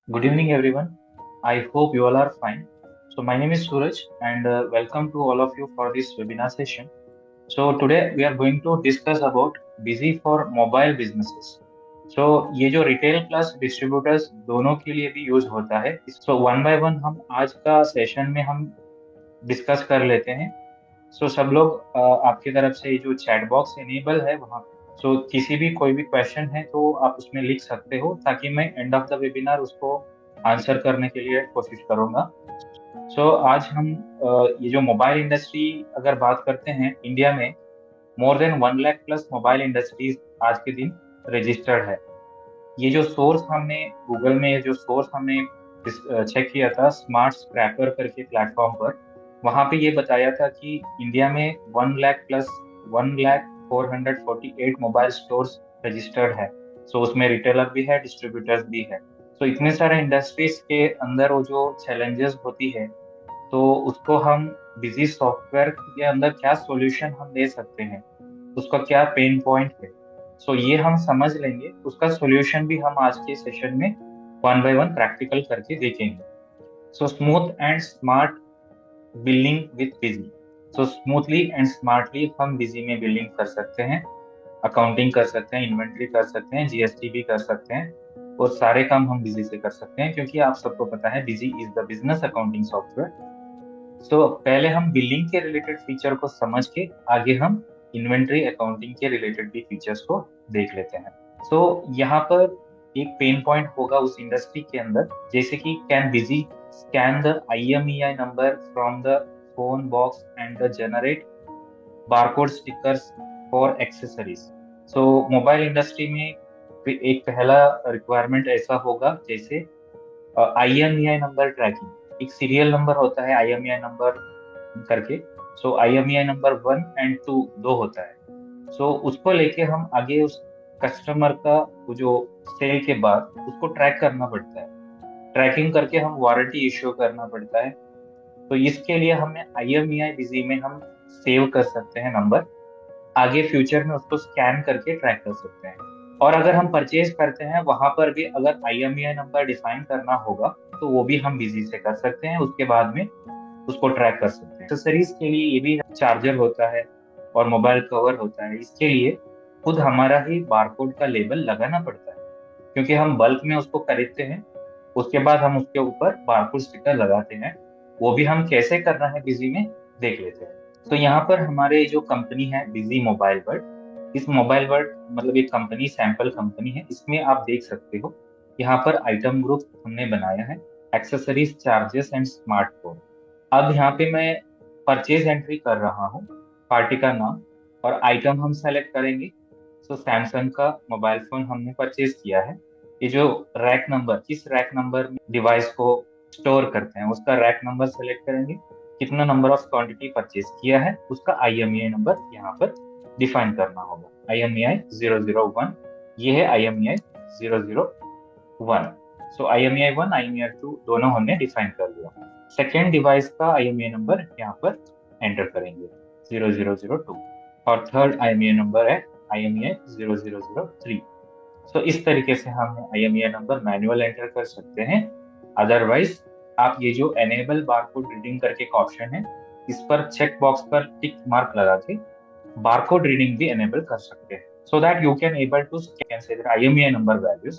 Good evening, everyone. I hope you all are fine. So, my name is Suraj, and welcome to all of you for this webinar session. So, today we are going to discuss about Busy for mobile businesses. So, ये जो retail plus distributors दोनों के लिए भी use होता है, so one by one हम आज का सेशन में हम डिस्कस कर लेते हैं। सो सब लोग आपकी तरफ से ये जो चैट बॉक्स एनेबल है वहाँ पे, सो किसी भी कोई भी क्वेश्चन है तो आप उसमें लिख सकते हो, ताकि मैं एंड ऑफ द वेबिनार उसको आंसर करने के लिए कोशिश करूंगा। सो आज हम ये जो मोबाइल इंडस्ट्री अगर बात करते हैं इंडिया में, more than 1 lakh plus mobile industries आज के दिन रजिस्टर्ड है। ये जो सोर्स हमने गूगल में जो सोर्स हमने चेक किया था स्मार्ट स्क्रैपर करके प्लेटफॉर्म पर, वहां पे ये बताया था कि इंडिया में 1 lakh plus 1,04,48 mobile stores registered है। सो उसमें रिटेलर भी है, डिस्ट्रीब्यूटर्स भी है। सो इतने सारे इंडस्ट्रीज के अंदर वो जो चैलेंजेस होती है, तो उसको हम बिजी सॉफ्टवेयर के अंदर क्या सॉल्यूशन हम दे सकते हैं, उसका क्या पेन पॉइंट है, सो ये हम समझ लेंगे। उसका सॉल्यूशन भी हम आज के सेशन में वन बाय वन प्रैक्टिकल करके देखेंगे। So smooth and smart building with busy. So smoothly and smartly हम बिजी में बिल्डिंग कर सकते हैं, अकाउंटिंग कर सकते हैं, इन्वेंट्री कर सकते हैं, जीएसटी भी कर सकते हैं, और सारे काम हम बिजी से कर सकते हैं, क्योंकि आप सबको पता है Busy is the business accounting software. So पहले हम बिलिंग के रिलेटेड फीचर को समझ के आगे हम इन्वेंट्री अकाउंटिंग के रिलेटेड भी फीचर्स को देख लेते हैं। सो यहाँ पर एक पेन पॉइंट होगा उस इंडस्ट्री के अंदर, जैसे कि can busy scan the IMEI number from the phone box and the generate barcode stickers for accessories. So mobile industry में एक पहला रिक्वायरमेंट ऐसा होगा, जैसे IMEI नंबर ट्रैकिंग। एक सीरियल नंबर होता है IMEI नंबर करके। सो IMEI नंबर 1 और 2 दो होता है। सो उसको लेके हम आगे उस कस्टमर का वो जो सेल के बाद उसको ट्रैक करना पड़ता है। ट्रैकिंग करके हम वारंटी इश्यू करना पड़ता है। तो इसके लिए हमें IMEI बिजी में हम सेव कर सकते हैं नंबर, आगे फ्यूचर में उसको स्कैन करके ट्रैक कर सकते हैं। और अगर हम परचेज करते हैं वहां पर भी अगर IMEI नंबर डिफाइन करना होगा, तो वो भी हम बिजी से कर सकते हैं, उसके बाद में उसको ट्रैक कर सकते हैं। एक्सेसरीज के लिए ये भी चार्जर होता है और मोबाइल कवर होता है, इसके लिए खुद हमारा ही बारकोड का लेबल लगाना पड़ता है, क्योंकि हम बल्क में उसको खरीदते हैं, उसके बाद हम उसके ऊपर बारकोड स्टिकर लगाते हैं। वो भी हम कैसे करना है बिजी में देख लेते हैं। तो यहाँ पर हमारे जो कंपनी है बिजी मोबाइल वर्ल्ड, इस मोबाइल वर्ल्ड मतलब एक कंपनी सैंपल कंपनी है, इसमें आप देख सकते हो यहाँ पर आइटम ग्रुप हमने बनाया है, एक्सेसरीज, चार्जेस एंड स्मार्टफोन। अब यहाँ पे मैं परचेज एंट्री कर रहा हूँ, पार्टी का नाम और आइटम हम सेलेक्ट करेंगे। सो सैमसंग का मोबाइल फोन हमने परचेज किया है। ये जो रैक नंबर, किस रैक नंबर में डिवाइस को स्टोर करते हैं उसका रैक नंबर सेलेक्ट करेंगे। कितना नंबर ऑफ क्वांटिटी परचेज किया है उसका IMEI नंबर यहाँ पर डिफाइन करना होगा। IMEI 001, ये है IMEI 001। सो IMEI 1, IMEI 2 दोनों हमने डिफाइन कर लिया। सेकेंड डिवाइस का IMEI नंबर यहाँ पर एंटर करेंगे 0002, और थर्ड IMEI नंबर है IMEI 0003। सो इस तरीके से हम IMEI नंबर मैनुअल एंटर कर सकते हैं। अदरवाइज आप ये जो एनेबल बारकोड रीडिंग करके एक ऑप्शन है, इस पर चेक बॉक्स पर टिक मार्क लगा के बारकोड रीडिंग भी एनेबल कर सकते हैं, so that you can able to scan say the IMEI number values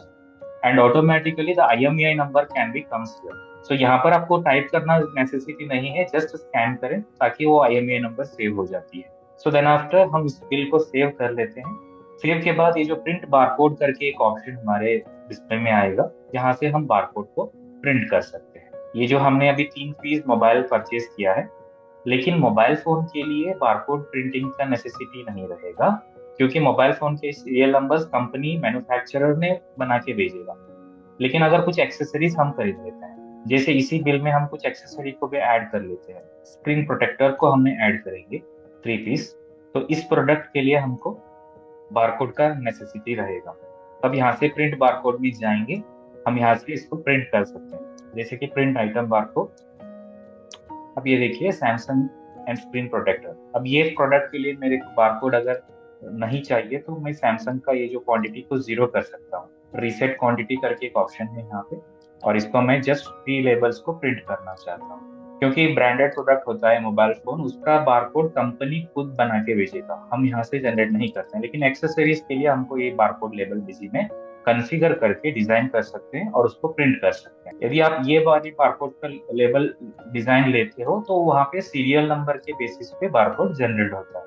and automatically the IMEI number can be comes here. So यहाँ पर आपको टाइप करना नेसेसिटी नहीं है, जस्ट स्कैन करें ताकि वो IMEI नंबर सेव हो जाती है। सो देन आफ्टर हम इस बिल को सेव कर लेते हैं। सेव के बाद ये जो प्रिंट बारकोड करके एक ऑप्शन हमारे डिस्प्ले में आएगा, जहाँ से हम बारकोड को प्रिंट कर सकते हैं। ये जो हमने अभी 3 पीस मोबाइल परचेज किया है, लेकिन मोबाइल फोन के लिए बारकोड प्रिंटिंग का नेसेसिटी नहीं रहेगा, क्योंकि मोबाइल फोन के सीरियल नंबर्स कंपनी मैन्युफैक्चरर ने बना के भेजेगा। लेकिन अगर कुछ एक्सेसरीज हम खरीद लेते हैं, जैसे इसी बिल में हम कुछ एक्सेसरी को भी ऐड कर लेते हैं, स्क्रीन प्रोटेक्टर को हमने ऐड करेंगे 3 पीस, तो इस प्रोडक्ट के लिए हमको बारकोड का नेसेसिटी रहेगा। अब यहाँ से प्रिंट बारकोड में जाएंगे, हम यहाँ से इसको प्रिंट कर सकते हैं, जैसे कि प्रिंट आइटम बारकोड। अब ये देखिए सैमसंग एंड स्क्रीन प्रोटेक्टर। अब ये प्रोडक्ट के लिए मेरे को बारकोड अगर नहीं चाहिए तो मैं सैमसंग का ये जो क्वांटिटी को 0 कर सकता हूँ। रीसेट क्वांटिटी करके एक ऑप्शन है यहाँ पे, और इसको मैं जस्ट 3 लेबल्स को प्रिंट करना चाहता हूँ। क्योंकि ब्रांडेड प्रोडक्ट होता है मोबाइल फोन, उसका बारकोड कंपनी खुद बना के भेजेगा, हम यहाँ से जनरेट नहीं करते हैं। लेकिन एक्सेसरीज के लिए हमको ये बारकोड लेबल बिजी में कॉन्फ़िगर करके डिजाइन कर सकते हैं और उसको प्रिंट कर सकते हैं। यदि आप ये वाली बारकोड का लेबल डिजाइन लेते हो तो वहाँ पे सीरियल नंबर के बेसिस पे बारकोड जनरेट होता है।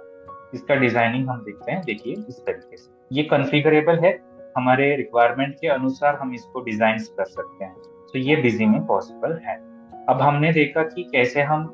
इसका डिजाइनिंग हम देखते हैं, देखिए इस तरीके से ये कॉन्फ़िगरेबल है, हमारे रिक्वायरमेंट के अनुसार हम इसको डिजाइन कर सकते हैं। तो ये बिजी में पॉसिबल है। अब हमने देखा कि कैसे हम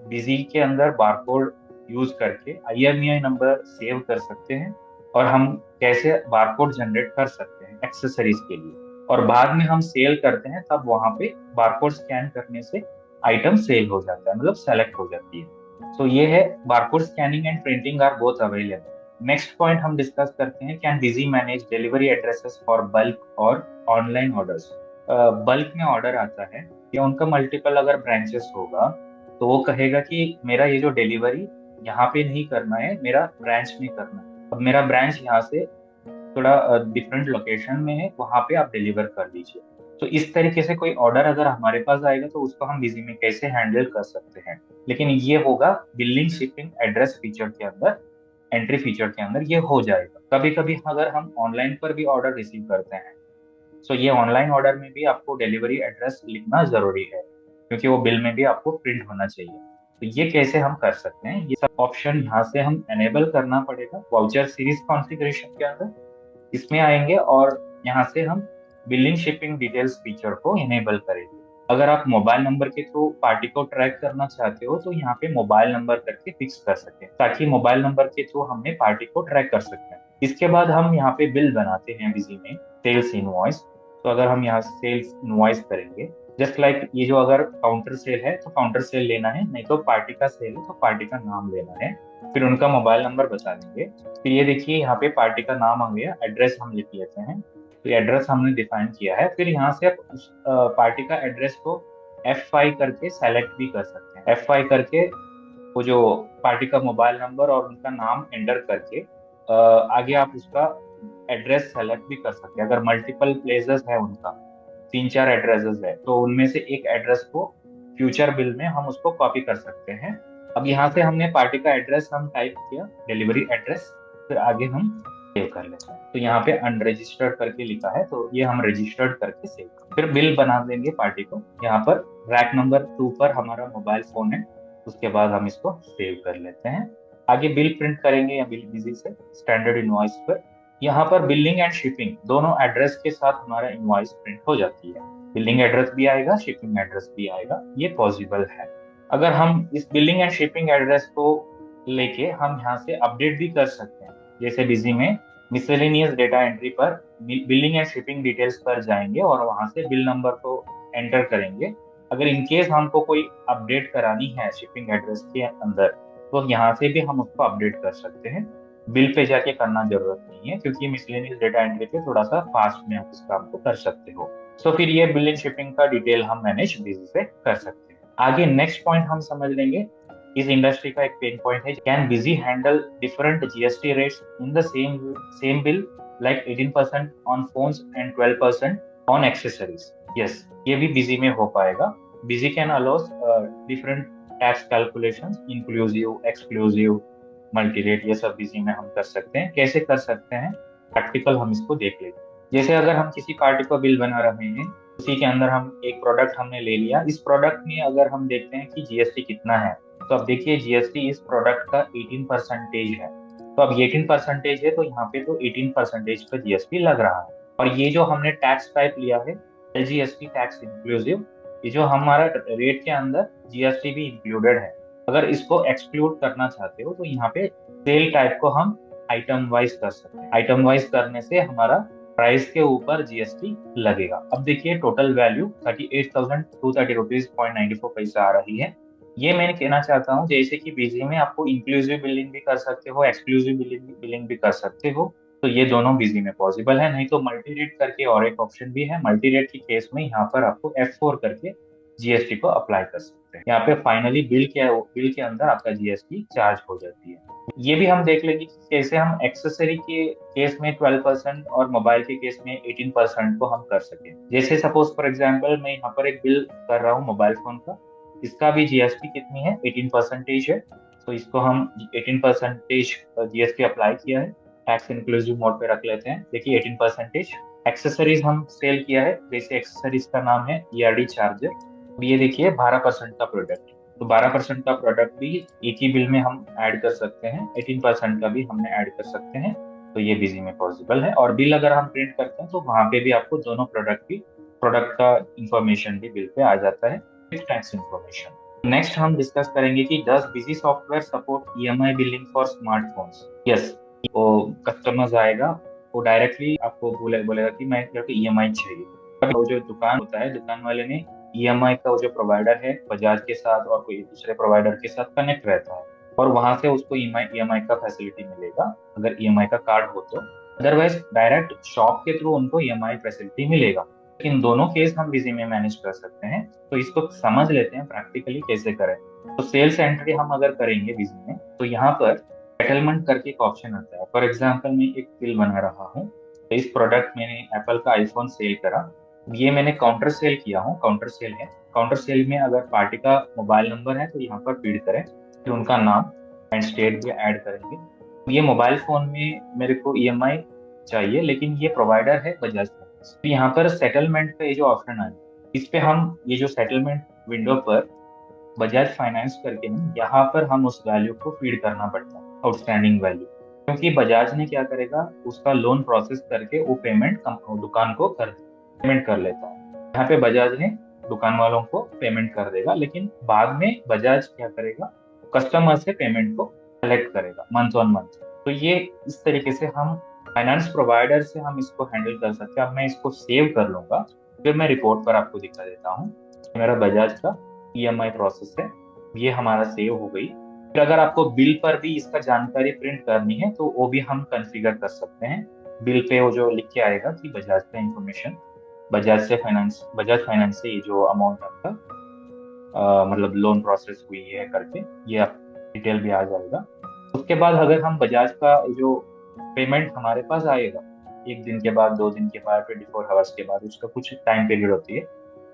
बिजी के अंदर बारकोड यूज करके IMEI नंबर सेव कर सकते हैं, और हम कैसे बारकोड जनरेट कर सकते हैं एक्सेसरीज के लिए, और बाद में हम सेल करते हैं तब वहां पे बारकोड स्कैन करने से आइटम सेल हो जाता है, मतलब सेलेक्ट हो जाती है। तो ये है barcode scanning and printing are both available. Next point हम डिस्कस करते हैं, can Busy manage delivery addresses for bulk और ऑनलाइन ऑर्डर्स। बल्क में ऑर्डर आता है या उनका मल्टीपल अगर ब्रांचेस होगा, तो वो कहेगा कि मेरा ये जो डिलीवरी यहाँ पे नहीं करना है, मेरा ब्रांच में करना है। अब मेरा ब्रांच यहाँ से थोड़ा डिफरेंट लोकेशन में है, वहां पे आप डिलीवर कर दीजिए। तो इस तरीके से कोई ऑर्डर अगर हमारे पास आएगा तो उसको हम बिजी में कैसे हैंडल कर सकते हैं। लेकिन ये होगा बिलिंग शिपिंग एड्रेस फीचर के अंदर, एंट्री फीचर के अंदर ये हो जाएगा। कभी कभी अगर हम ऑनलाइन पर भी ऑर्डर रिसीव करते हैं, तो ये ऑनलाइन ऑर्डर में भी आपको डिलीवरी एड्रेस लिखना जरूरी है, क्योंकि वो बिल में भी आपको प्रिंट होना चाहिए। तो ये कैसे हम कर सकते हैं, ये सब ऑप्शन यहाँ से हम एनेबल करना पड़ेगा वाउचर सीरीज कॉन्फ़िगरेशन के अंदर। इसमें आएंगे और यहाँ से हम बिलिंग शिपिंग डिटेल्स फीचर को इनेबल करेंगे। अगर आप मोबाइल नंबर के थ्रू पार्टी को ट्रैक करना चाहते हो तो यहाँ पे मोबाइल नंबर करके फिक्स कर सके, ताकि मोबाइल नंबर के थ्रू हमने पार्टी को ट्रैक कर सकते हैं। इसके बाद हम यहाँ पे बिल बनाते हैं बिजी में, सेल्स इनवॉइस। तो अगर हम यहाँ सेल्स इनवॉइस करेंगे, जस्ट लाइक ये जो अगर काउंटर सेल है तो काउंटर सेल लेना है, नहीं तो पार्टी का सेल है तो पार्टी का नाम लेना है, फिर उनका मोबाइल नंबर बता देंगे। तो ये देखिए यहाँ पे पार्टी का नाम आ गया, एड्रेस हम लिख लेते हैं। तो एड्रेस हमने डिफाइन किया है। फिर यहाँ से आप उस पार्टी का एड्रेस को F5 करके सेलेक्ट भी कर सकते हैं। F5 करके वो जो पार्टी का मोबाइल नंबर और उनका नाम एंटर करके आगे आप उसका एड्रेस सेलेक्ट भी कर सकते हैं। अगर मल्टीपल प्लेसेस है उनका, 3-4 एड्रेसेस है, तो उनमें से एक एड्रेस को फ्यूचर बिल में हम उसको कॉपी कर सकते हैं। अब यहाँ से हमने पार्टी का एड्रेस हम टाइप किया, डिलीवरी एड्रेस, फिर आगे हम सेव कर लेते हैं। तो यहाँ पे अनरजिस्टर्ड करके लिखा है, तो ये हम रजिस्टर्ड करके सेव कर, फिर बिल बना देंगे पार्टी को। यहाँ पर रैक नंबर 2 पर हमारा मोबाइल फोन है, उसके बाद हम इसको सेव कर लेते हैं। आगे बिल प्रिंट करेंगे या बिल बिजी से स्टैंडर्ड इनवॉइस पर। यहाँ पर बिलिंग एंड शिपिंग दोनों एड्रेस के साथ हमारा इनवॉइस प्रिंट हो जाती है। बिलिंग एड्रेस भी आएगा, शिपिंग एड्रेस भी आएगा, ये पॉसिबल है। अगर हम इस बिलिंग एंड शिपिंग एड्रेस को लेके हम यहाँ से अपडेट भी कर सकते हैं। जैसे बिजी में मिसलेनियस डेटा एंट्री पर बिलिंग एंड शिपिंग डिटेल्स पर जाएंगे और वहां से बिल नंबर को एंटर करेंगे। अगर इनकेस हमको कोई अपडेट करानी है शिपिंग एड्रेस के अंदर, तो यहाँ से भी हम उसको अपडेट कर सकते हैं। बिल पे जाके करना जरूरत नहीं है, क्योंकि मिसलेनियस डेटा एंट्री पे थोड़ा सा फास्ट में आप इस काम को कर सकते हो। तो फिर ये बिलिंग शिपिंग का डिटेल हम मैनेज बिजी से कर सकते हैं। आगे नेक्स्ट पॉइंट हम समझ लेंगे, इस इंडस्ट्री का एक पेन पॉइंट है, can busy handle different GST rates in the same bill, like 18% on phones and 12% on accessories. Yes, ये भी बिजी में हो पाएगा। Busy can allow us different tax calculations, inclusive, exclusive, multi rate, ये सब बिजी में हम कर सकते हैं। कैसे कर सकते हैं प्रैक्टिकल हम इसको देख लेते हैं। जैसे अगर हम किसी पार्टी को बिल बना रहे हैं, उसी के अंदर हम एक प्रोडक्ट हमने ले लिया, इस प्रोडक्ट में अगर हम देखते हैं कि GST कितना है, तो अब देखिए GST इस प्रोडक्ट का 18% है। तो अब 18% है, तो यहाँ पे तो 18% का GST लग रहा है। और ये जो हमने टैक्स टाइप लिया है LGST टैक्स इंक्लूसिव, ये जो हमारा रेट के अंदर GST भी इंक्लूडेड है। अगर इसको एक्सक्लूड करना चाहते हो तो यहाँ पे सेल टाइप को हम आइटम वाइज कर सकते हैं। आइटम वाइज करने से हमारा प्राइस के ऊपर GST लगेगा। अब देखिए टोटल वैल्यू 38,230 रुपीज 94 पैसा आ रही है। ये मैं कहना चाहता हूँ, जैसे कि बिजी में आपको इंक्लूसिव बिलिंग भी कर सकते हो, एक्सक्लूसिव बिलिंग भी कर सकते हो, तो ये दोनों बिजी में पॉसिबल है। नहीं तो मल्टी रेट करके और एक ऑप्शन भी है। मल्टी रेट की केस में यहाँ पर आपको F4 करके जीएसटी को अप्लाई कर सकते हैं। यहाँ पे फाइनली बिल के अंदर आपका जीएसटी चार्ज हो जाती है। ये भी हम देख लेंगे कि कैसे हम एक्सेसरी के केस में 12% और मोबाइल के केस में 18% को हम कर सके। जैसे सपोज फॉर एग्जांपल मैं यहाँ पर एक बिल कर रहा हूँ मोबाइल फोन का, इसका भी जीएसटी कितनी है, 18% है। तो इसको हम 18% जीएसटी अप्लाई किया है, टैक्स इंक्लूसिव मोड पे रख लेते हैं। देखिए 18%। एक्सेसरीज हम सेल किया है, जैसे एक्सेसरीज का नाम है ईआरडी चार्जर। ये देखिए 12% का प्रोडक्ट, तो 12% का प्रोडक्ट भी एक ही बिल में हम ऐड कर सकते हैं, 18% का भी हमने ऐड कर सकते हैं। तो ये बिजी में पॉसिबल है। और बिल अगर हम प्रिंट करते हैं तो वहां पे भी आपको दोनों प्रोडक्ट का इंफॉर्मेशन भी बिल पे आ जाता है, टैक्स इंफॉर्मेशन। नेक्स्ट हम डिस्कस करेंगे कि does busy software support EMI billing for smartphones. Yes, वो कस्टमर्स आएगा, वो डायरेक्टली आपको बोलेगा कि मैं मेरे को ईएमआई चाहिए। वो जो दुकान होता है, दुकान वाले ने ईएमआई का वो जो प्रोवाइडर है बजाज के साथ और कोई दूसरे प्रोवाइडर के साथ कनेक्ट रहता है, और वहां से उसको ईएमआई का फैसिलिटी मिलेगा अगर ईएमआई का कार्ड हो तो। अदरवाइज डायरेक्ट शॉप के थ्रू उनको ईएमआई फैसिलिटी मिलेगा। इन दोनों केस हम बिजी में मैनेज कर सकते हैं। तो इसको समझ लेते हैं प्रैक्टिकली कैसे करें। तो सेल्स एंट्री हम अगर करेंगे बिजी में, तो यहाँ पर सेटलमेंट करके एक ऑप्शन आता है। फॉर एग्जाम्पल मैं एक बिल बना रहा हूँ, तो इस प्रोडक्ट मैंने एप्पल का आईफोन सेल करा, ये मैंने काउंटर सेल किया हूँ, काउंटर सेल है। काउंटर सेल में अगर पार्टी का मोबाइल नंबर है तो यहाँ पर फीड करें, फिर उनका नाम एंड स्टेट भी ऐड करेंगे। ये मोबाइल फोन में मेरे को ईएमआई चाहिए, लेकिन ये प्रोवाइडर है बजाज फाइनेंस। तो यहाँ पर सेटलमेंट का ये जो ऑप्शन है, इस पे हम ये जो सेटलमेंट विंडो पर बजाज फाइनेंस करके ना, यहाँ पर हम उस वैल्यू को फीड करना पड़ता है, आउटस्टैंडिंग वैल्यू। क्योंकि बजाज ने क्या करेगा, उसका लोन प्रोसेस करके वो पेमेंट दुकान को पेमेंट कर लेता है। यहाँ पे बजाज ने दुकान वालों को पेमेंट कर देगा, लेकिन बाद में बजाज क्या करेगा, कस्टमर से पेमेंट को कलेक्ट करेगा मंथ ऑन मंथ। तो ये इस तरीके से हम फाइनेंस प्रोवाइडर से हम इसको हैंडल कर सकते हैं। अब मैं इसको सेव कर लूंगा, फिर मैं रिपोर्ट पर आपको दिखा देता हूँ। मेरा बजाज का ईएमआई प्रोसेस है, ये हमारा सेव हो गई। फिर अगर आपको बिल पर भी इसका जानकारी प्रिंट करनी है तो वो भी हम कंफिगर कर सकते हैं। बिल पे वो जो लिख के आएगा कि बजाज का इंफॉर्मेशन, बजाज फाइनेंस से ये जो अमाउंट आपका मतलब लोन प्रोसेस हुई है करके, ये आप डिटेल भी आ जाएगा। उसके बाद अगर हम बजाज का जो पेमेंट हमारे पास आएगा, एक दिन के बाद, 2 दिन के बाद, 24 आवर्स के बाद, उसका कुछ टाइम पीरियड होती है,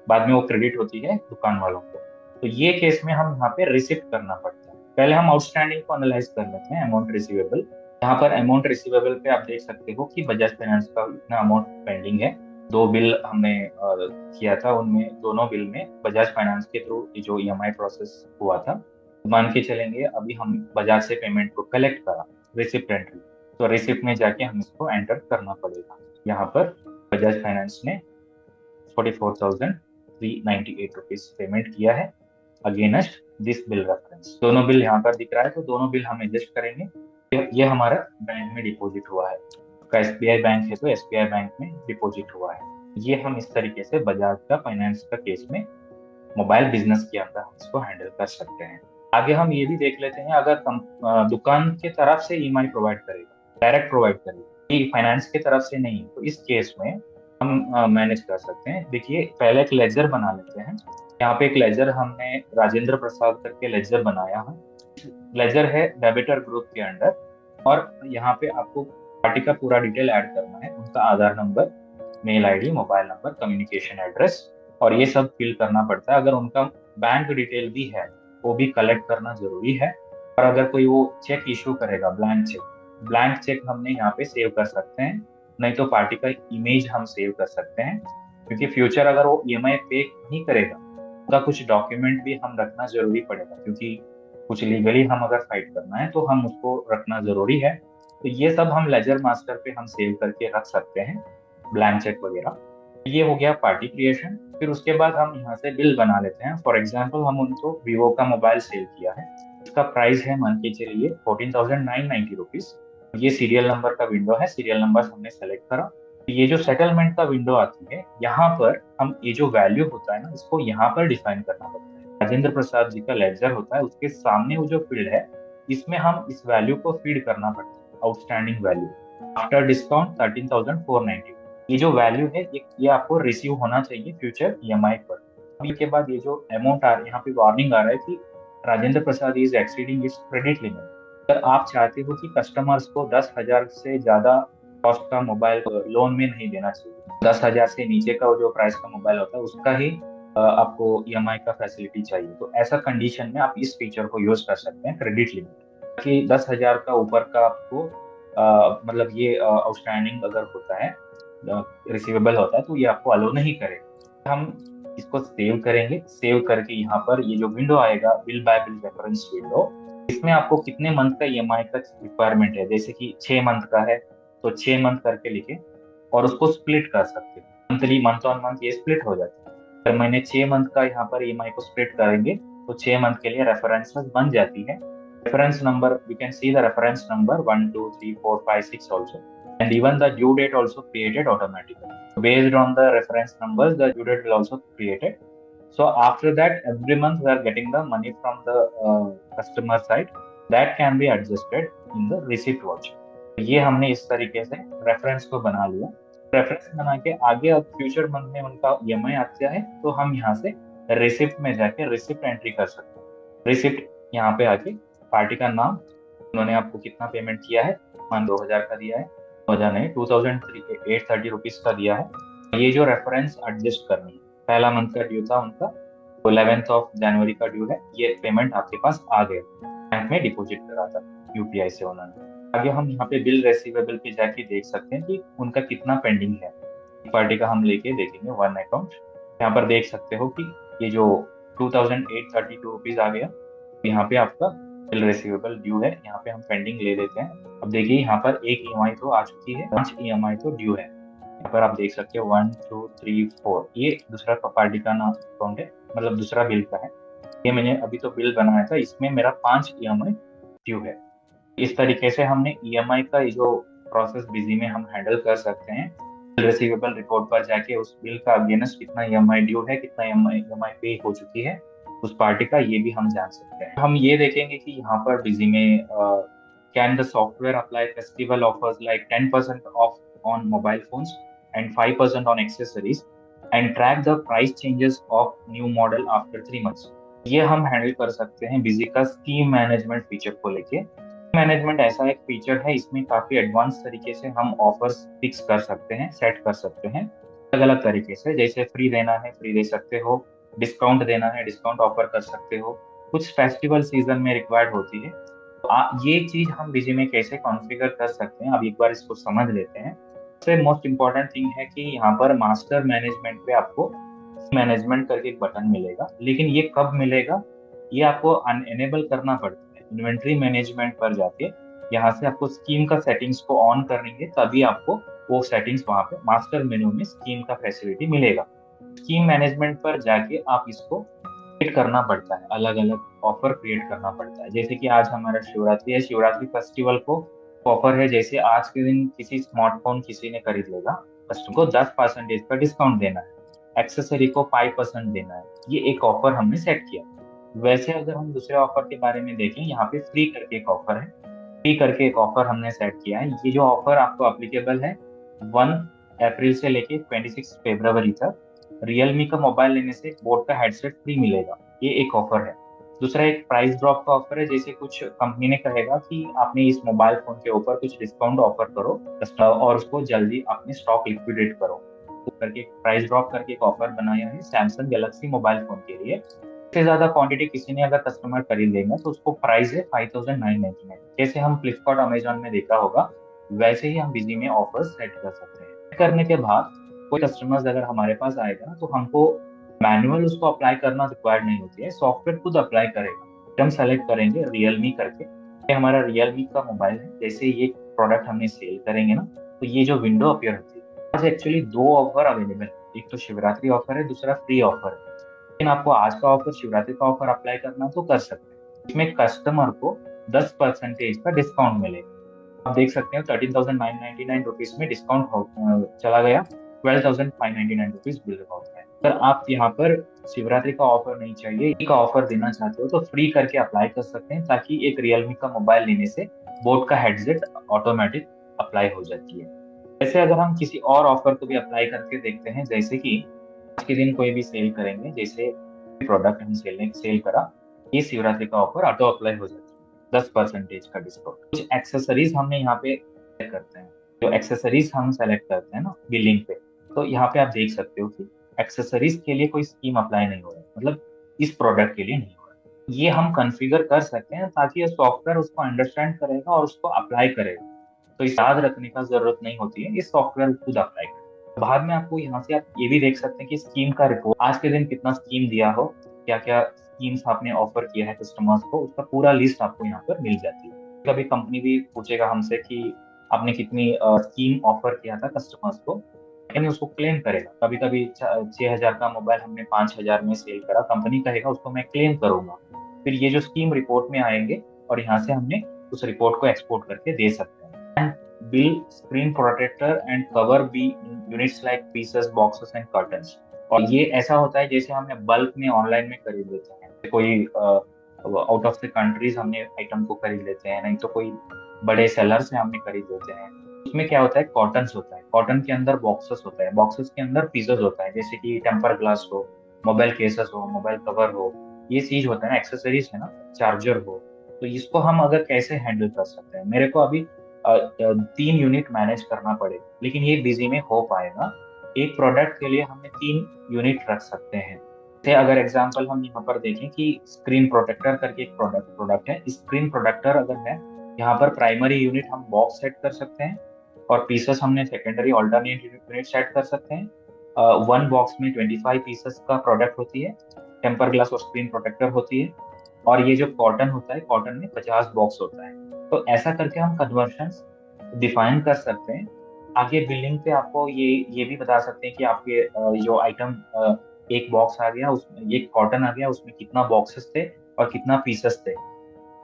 बाद में वो क्रेडिट होती है दुकान वालों को। तो ये केस में हम यहाँ पे रिसिप्ट करना पड़ता है। पहले हम आउटस्टैंडिंग को एनालाइज कर लेते हैं, अमाउंट रिसीवेबल। यहाँ पर अमाउंट रिसीवेबल पे आप देख सकते हो कि बजाज फाइनेंस का इतना अमाउंट पेंडिंग है। 2 बिल हमने किया था, उनमें दोनों बिल में बजाज फाइनेंस के थ्रू जो ईएमआई प्रोसेस हुआ था। मान के चलेंगे अभी हम बजाज से पेमेंट को कलेक्ट करा, रिसिप्ट एंट्री, तो रिसिप्ट में जाके हम इसको एंटर करना पड़ेगा। यहाँ पर बजाज फाइनेंस ने 44,398 रुपीज पेमेंट किया है अगेंस्ट दिस बिल रेफरेंस। दोनों बिल यहाँ पर दिख रहा है, तो दोनों बिल हम एडजस्ट करेंगे। ये हमारा बैंक में डिपॉजिट हुआ है, का एसबीआई बैंक है तो एसबीआई बैंक में डिपॉजिट हुआ है। ये हम इस तरीके से बजाज का फाइनेंस का केस में मोबाइल बिजनेस के अंदर हम इसको हैंडल कर सकते हैं। आगे हम ये भी देख लेते हैं, अगर दुकान के तरफ से ईएमआई प्रोवाइड करेगा, डायरेक्ट प्रोवाइड करेगा, फाइनेंस की तरफ से नहीं, तो इस केस में हम मैनेज कर सकते हैं। देखिए पहले एक लेजर बना लेते हैं। यहाँ पे एक लेजर हमने राजेंद्र प्रसाद करके लेजर बनाया है। लेजर है डेबिटर ग्रुप के अंडर, और यहाँ पे आपको पार्टी का पूरा डिटेल ऐड करना है, उनका Aadhaar number, mail ID, mobile number, communication address, और ये सब फिल करना पड़ता है। अगर उनका बैंक डिटेल भी है वो भी कलेक्ट करना जरूरी है। और अगर कोई वो चेक इशू करेगा, ब्लैंक चेक हमने यहाँ पे सेव कर सकते हैं, नहीं तो पार्टी का इमेज हम सेव कर सकते हैं। क्योंकि फ्यूचर अगर वो ईएमआई पे नहीं करेगा, उसका कुछ डॉक्यूमेंट भी हम रखना जरूरी पड़ेगा, क्योंकि कुछ लीगली हम अगर फाइट करना है तो हम उसको रखना जरूरी है। तो ये सब हम लेजर मास्टर पे हम सेव करके रख सकते हैं, ब्लैंक चेक वगैरह। ये हो गया पार्टी क्रिएशन। फिर उसके बाद हम यहाँ से बिल बना लेते हैं। फॉर एग्जाम्पल हम उनको वीवो का मोबाइल सेल किया है, इसका प्राइस है मान के चलिए 14,990 रुपीज। ये सीरियल नंबर का विंडो है, सीरियल नंबर हमने सेलेक्ट करा। ये जो सेटलमेंट का विंडो आती है, यहाँ पर हम ये जो वैल्यू होता है ना, इसको यहाँ पर डिफाइन करना पड़ता है। राजेंद्र प्रसाद जी का लेजर होता है, उसके सामने वो जो फील्ड है, इसमें हम इस वैल्यू को फीड करना पड़ता है, आउटस्टैंडिंग वैल्यू आफ्टर डिस्काउंट 13,490। ये जो वैल्यू है ये आपको रिसीव होना चाहिए फ्यूचर ईएमआई पर। अभी के बाद ये जो अमाउंट आ रहा है, यहाँ पे वार्निंग आ रहा है कि राजेंद्र प्रसाद इज एक्सीडिंग इस क्रेडिट लिमिट। अगर आप चाहते हो कि कस्टमर्स को 10,000 से ज्यादा कॉस्ट का मोबाइल लोन में नहीं देना चाहिए, 10,000 से नीचे का जो प्राइस का मोबाइल होता है उसका ही आपको ईएमआई का फैसिलिटी चाहिए, तो ऐसा कंडीशन में आप इस फीचर को यूज कर सकते हैं, क्रेडिट लिमिट। कि 10,000 का ऊपर का आपको मतलब ये आउटस्टैंडिंग अगर होता है, रिसीवेबल होता है, तो ये आपको अलो नहीं करेगा। हम इसको सेव करेंगे, सेव करके यहाँ पर ये जो विंडो आएगा, bill bye bill reference window, इसमें आपको कितने मंथ का ईएमआई का रिक्वायरमेंट है, जैसे कि 6 मंथ का है तो 6 मंथ करके लिखे और उसको स्प्लिट कर सकते हैं। मंथली, मंथ ऑन मंथ ये स्प्लिट हो जाता है। अगर मैंने 6 मंथ का यहाँ पर ईएमआई को स्प्लिट करेंगे तो 6 मंथ के लिए रेफरेंसेस बन जाती है। Reference number, you can see the reference number 1 2 3 4 5 6 also, and even the due date also created automatically. Based on the reference numbers, the due date will also created. So after that, every month we are getting the money from the customer side, that can be adjusted in the receipt voucher. ये हमने इस तरीके से reference को बना लिया। Reference बना के आगे अब फ्यूचर मंथ में उनका ईएमआई आता है तो हम यहाँ से रिसिप्ट में जाके रिसिप्ट एंट्री कर सकते हैं। रिसिप्ट यहाँ पे आके पार्टी का नाम, उन्होंने आपको कितना पेमेंट किया है, मान 2,000 का दिया है, 2,000 नहीं 2,830 का दिया है। ये जो रेफरेंस एडजस्ट करनी है, पहला मंथ का ड्यू था उनका, 11th ऑफ जनवरी का ड्यू है, ये पेमेंट आपके पास आ गया, बैंक में डिपॉजिट करा था यूपीआई से उन्होंने। आगे हम यहाँ पे बिल रिसीवेबल पे जाके देख सकते हैं कि उनका कितना पेंडिंग है। पार्टी का हम लेके देखेंगे वन अकाउंट, यहाँ पर देख सकते हो कि ये जो 2,832 रुपीज आ गया, यहाँ पे आपका बिल रिसीवेबल ड्यू है, यहाँ पे हम पेंडिंग ले लेते हैं। अब देखिए यहाँ पर एक ईएमआई तो आ चुकी है, 5 ईएमआई तो ड्यू है। यहाँ पर आप देख सकते हो 1 2 3 4, ये दूसरा पार्टी का नाम अकाउंट है, मतलब दूसरा बिल का है। ये मैंने अभी तो बिल बनाया था, इसमें मेरा 5 ईएमआई ड्यू है। इस तरीके से हमने ईएमआई का ये जो प्रोसेस बिजी में हम हैंडल कर सकते हैं। बिल रिसीवेबल रिपोर्ट पर जाके उस बिल का अगेंस्ट कितना ईएमआई ड्यू है, कितना ईएमआई पे हो चुकी है उस पार्टी का, ये भी हम जान सकते हैं। हम ये देखेंगे कि यहाँ पर बिजी में can the software apply festival offers like 10% of on mobile phones and 5% on accessories and track the price changes of new model after 3 months. ये हम हैंडल कर सकते हैं बिजी का स्कीम मैनेजमेंट फीचर को लेके। मैनेजमेंट ऐसा एक फीचर है, इसमें काफी एडवांस तरीके से हम ऑफर्स फिक्स कर सकते हैं, सेट कर सकते हैं अलग अलग तरीके से। जैसे फ्री देना है फ्री दे सकते हो, डिस्काउंट देना है डिस्काउंट ऑफर कर सकते हो, कुछ फेस्टिवल सीजन में रिक्वायर्ड होती है। तो ये चीज हम बिजी में कैसे कॉन्फ़िगर कर सकते हैं, अब एक बार इसको समझ लेते हैं। सबसे मोस्ट इम्पोर्टेंट थिंग है कि यहाँ पर मास्टर मैनेजमेंट पे आपको मैनेजमेंट करके एक बटन मिलेगा, लेकिन ये कब मिलेगा, ये आपको अनएनेबल करना पड़ता है। इन्वेंट्री मैनेजमेंट पर जाके यहाँ से आपको स्कीम का सेटिंग्स को ऑन करेंगे, तभी आपको वो सेटिंग्स वहां पे मास्टर मेन्यू में स्कीम का फैसिलिटी मिलेगा। स्कीम मैनेजमेंट पर जाके आप इसको क्रिएट करना पड़ता है, अलग अलग ऑफर क्रिएट करना पड़ता है। जैसे कि आज हमारा शिवरात्रि है, शिवरात्रि फेस्टिवल को ऑफर है, जैसे आज के दिन किसी स्मार्टफोन किसी ने खरीद लेगा, कस्टमर को 10% का डिस्काउंट देना है, एक्सेसरी को 5% देना है, ये एक ऑफर हमने सेट किया। वैसे अगर हम दूसरे ऑफर के बारे में देखें, यहाँ पे फ्री करके एक ऑफर है, फ्री करके एक ऑफर हमने सेट किया है। ये जो ऑफर आपको अप्लीकेबल है 1 अप्रैल से लेके 26 फरवरी तक, रियलमी का मोबाइल लेने से बोट का हेडसेट फ्री मिलेगा, ये एक ऑफर है। दूसरा एक प्राइस ड्रॉप का ऑफर है, जैसे कुछ कंपनी ने कहेगा कि आपने इस मोबाइल फोन के ऊपर कुछ डिस्काउंट ऑफर करो और उसको जल्दी अपने स्टॉक लिक्विडेट करो, तो करके प्राइस ड्रॉप करके एक ऑफर बनाया है सैमसंग गैलेक्सी मोबाइल फोन के लिए। इससे ज्यादा क्वांटिटी किसी ने अगर कस्टमर खरीद लेगा तो उसको प्राइस है 5,999। जैसे हम फ्लिपकार्ट अमेजोन में देखा होगा, वैसे ही हम बिजी में ऑफर सेट कर सकते हैं। करने के बाद कोई कस्टमर्स अगर हमारे पास आएगा ना, तो हमको मैनुअल उसको अप्लाई करना रिक्वायर्ड नहीं होती है, सॉफ्टवेयर खुद अप्लाई करेगा। हम सेलेक्ट करेंगे रियलमी करके, ये हमारा रियलमी का मोबाइल है, जैसे ये प्रोडक्ट हमने सेल करेंगे ना, तो ये जो विंडो अपीयर होती है। आज एक्चुअली दो ऑफर अवेलेबल है, एक तो शिवरात्रि ऑफर है, दूसरा फ्री ऑफर है। लेकिन आपको आज का ऑफर, शिवरात्रि का ऑफर अप्लाई करना तो कर सकते हैं। इसमें कस्टमर को 10% का डिस्काउंट मिलेगा। आप देख सकते हैं 13,999 रुपीज में डिस्काउंट चला गया, 12,599 रुपीज बिल होता है। अगर आप यहाँ पर शिवरात्रि का ऑफर नहीं चाहिए, का ऑफर देना चाहते हो, तो फ्री करके अप्लाई कर सकते हैं, ताकि एक रियलमी का मोबाइल लेने से बोट का हेडसेट ऑटोमेटिक अप्लाई हो जाती है। जैसे अगर हम किसी और ऑफर को भी अप्लाई करके देखते हैं, जैसे कि आज के दिन कोई भी सेल करेंगे, जैसे प्रोडक्ट हम सेल करा, ये शिवरात्रि का ऑफर ऑटो अप्लाई हो जाता है, 10% का डिस्काउंट। कुछ एक्सेसरीज हमने यहाँ पे select करते हैं, जो एक्सेसरीज हम सेलेक्ट करते हैं ना बिलिंग पे, तो यहाँ पे आप देख सकते हो कि एक्सेसरीज के लिए कोई स्कीम अप्लाई नहीं हो रहा है, मतलब इस प्रोडक्ट के लिए नहीं हो रहा है। ये हम कॉन्फ़िगर कर सकते हैं ताकि ये सॉफ्टवेयर उसको अंडरस्टैंड करेगा और उसको अप्लाई करेगा। तो इसे याद रखने का जरूरत नहीं होती है, ये सॉफ्टवेयर खुद अप्लाई करेगा। बाद में आपको यहाँ से आप ये भी देख सकते हैं कि स्कीम का रिपोर्ट, आज के दिन कितना स्कीम दिया हो, क्या क्या स्कीम्स आपने ऑफर किया है कस्टमर्स को, उसका पूरा लिस्ट आपको यहाँ पर मिल जाती है। कभी कंपनी भी पूछेगा हमसे कि आपने कितनी स्कीम ऑफर किया था कस्टमर्स को, यानी उसको क्लेम करेगा। कभी कभी 6,000 का मोबाइल हमने 5,000 में सेल करा, कंपनी कहेगा उसको मैं क्लेम करूंगा। फिर ये जो स्कीम रिपोर्ट में आएंगे और यहाँ से हमने उस रिपोर्ट को एक्सपोर्ट करके दे सकते हैं। Bill screen protector and cover be units like pieces, boxes and cartons. और ये ऐसा होता है जैसे हमने बल्क में ऑनलाइन में खरीद लेते हैं, कोई आउट ऑफ द कंट्रीज हमने आइटम को खरीद लेते हैं, नहीं तो कोई बड़े सेलर से हमने खरीद लेते हैं। उसमें क्या होता है, कॉटन्स होता है, कॉटन के अंदर बॉक्सेस होता है, बॉक्सेस के अंदर पीसेस होता है, जैसे कि टेम्पर ग्लास हो, मोबाइल केसेस हो, मोबाइल कवर हो, ये चीज होता है ना, एक्सेसरीज है ना, चार्जर हो। तो इसको हम अगर कैसे हैंडल कर सकते हैं, मेरे को अभी 3 यूनिट मैनेज करना पड़ेगा, लेकिन ये बिजी में हो पाएगा। एक प्रोडक्ट के लिए हमें 3 यूनिट रख सकते हैं। जैसे अगर एग्जांपल हम यहाँ पर देखें कि स्क्रीन प्रोटेक्टर करके एक प्रोडक्ट है, स्क्रीन प्रोटेक्टर अगर है, यहाँ पर प्राइमरी यूनिट हम बॉक्स सेट कर सकते हैं और पीसेस हमने सेकेंडरी ऑल्टरनेट यूनिट सेट कर सकते हैं। वन बॉक्स में 25 पीसेस का प्रोडक्ट होती है, टेम्पर ग्लास और स्क्रीन प्रोटेक्टर होती है, और ये जो कॉटन होता है, कॉटन में 50 बॉक्स होता है। तो ऐसा करके हम कन्वर्शन डिफाइन कर सकते हैं। आगे बिलिंग पे आपको ये भी बता सकते हैं कि आपके जो आइटम, एक बॉक्स आ गया उसमें, एक कॉटन आ गया उसमें कितना बॉक्सेस थे और कितना पीसेस थे।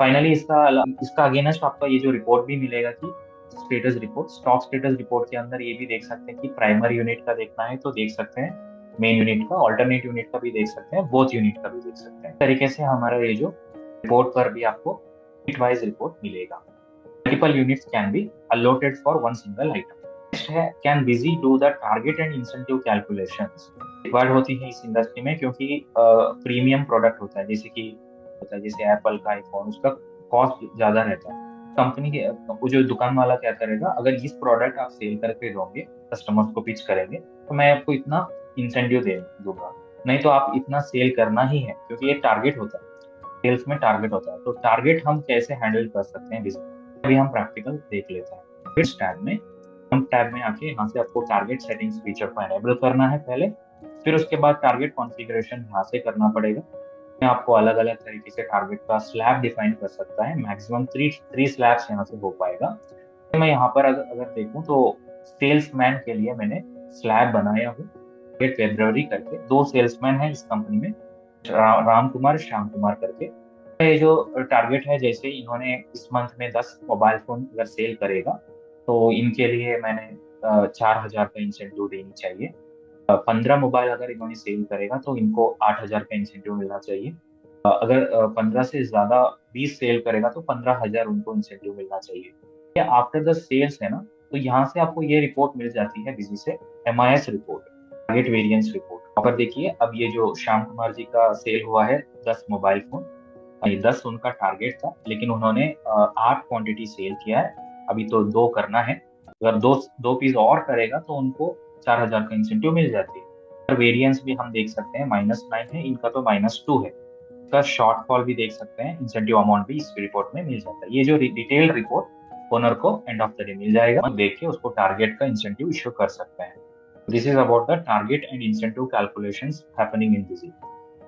फाइनली इसका अगेंस्ट आपका ये जो रिपोर्ट भी मिलेगा कि status report, stock status report के अंदर ये भी देख सकते हैं कि प्राइमरी यूनिट का देखना है तो देख सकते हैं, मेन यूनिट का, ऑल्टरनेट यूनिट का भी देख सकते हैं, बोथ यूनिट का भी देख सकते हैं। इस तरीके से हमारा ये जो रिपोर्ट पर भी आपको यूनिट वाइज रिपोर्ट मिलेगा। Multiple units can be allotted for one single item. Next है, can Busy do the target and incentive calculations. Required होती है इस इंडस्ट्री में क्योंकि प्रीमियम प्रोडक्ट होता है, जैसे एप्पल का आईफोन, उसका कॉस्ट ज्यादा रहता है। कंपनी के वो जो दुकान वाला क्या करेगा, अगर इस प्रोडक्ट आप सेल करके दोगे, कस्टमर्स को पिच करेंगे, तो मैं आपको इतना इंसेंटिव दे दूंगा, नहीं तो आप इतना सेल करना ही है, क्योंकि ये टारगेट होता है, सेल्स में टारगेट होता है। तो टारगेट हम कैसे हैंडल कर सकते हैं बिजनेस, अभी हम प्रैक्टिकल देख लेते हैं। इस टैब में आके यहाँ से आपको टारगेट सेटिंग्स फीचर को एनेबल करना है पहले, फिर उसके बाद टारगेट कॉन्फ़िगरेशन यहाँ से करना पड़ेगा। मैं आपको अलग अलग तरीके से टारगेट का स्लैब डिफाइन कर सकता है, मैक्सिमम थ्री स्लैब्स यहाँ से हो पाएगा। तो मैं यहाँ पर अगर देखूँ तो सेल्समैन के लिए मैंने स्लैब बनाया हूँ, फेब्रवरी करके, 2 सेल्समैन है इस कंपनी में, राम कुमार, श्याम कुमार करके। ये जो टारगेट है, जैसे इन्होंने इस मंथ में 10 मोबाइल फोन अगर सेल करेगा, तो इनके लिए मैंने 4,000 का इंसेंटिव देनी चाहिए। 15 मोबाइल अगर इन्होंने सेल करेगा तो इनको 8,000 का इंसेंटिव मिलना चाहिए। अगर 15 से ज्यादा 20 सेल करेगा तो 15,000 उनको इंसेंटिव मिलना चाहिए। ये आफ्टर द सेल्स है ना, तो यहाँ से आपको ये रिपोर्ट मिल जाती है बिजी से, MIS report, target variance report. अगर देखिए, अब ये जो श्याम कुमार जी का सेल हुआ है 10 मोबाइल फोन, 10 उनका टारगेट था, लेकिन उन्होंने 8 क्वांटिटी सेल किया है, अभी तो 2 करना है। अगर दो दो पीस और करेगा तो उनको 4,000 का इंसेंटिव मिल जाती है। वेरिएंस भी हम देख सकते हैं, -9 है, इनका तो -2 है। इसका शॉर्टफॉल भी देख सकते हैं, इंसेंटिव अमाउंट भी इस रिपोर्ट में मिल जाता है। ये जो डिटेल रिपोर्ट ओनर को end of the day meal जाएगा, देख के उसको टारगेट का इंसेंटिव इश्यू कर सकते हैं। This is about the target and incentive calculations happening in Busy.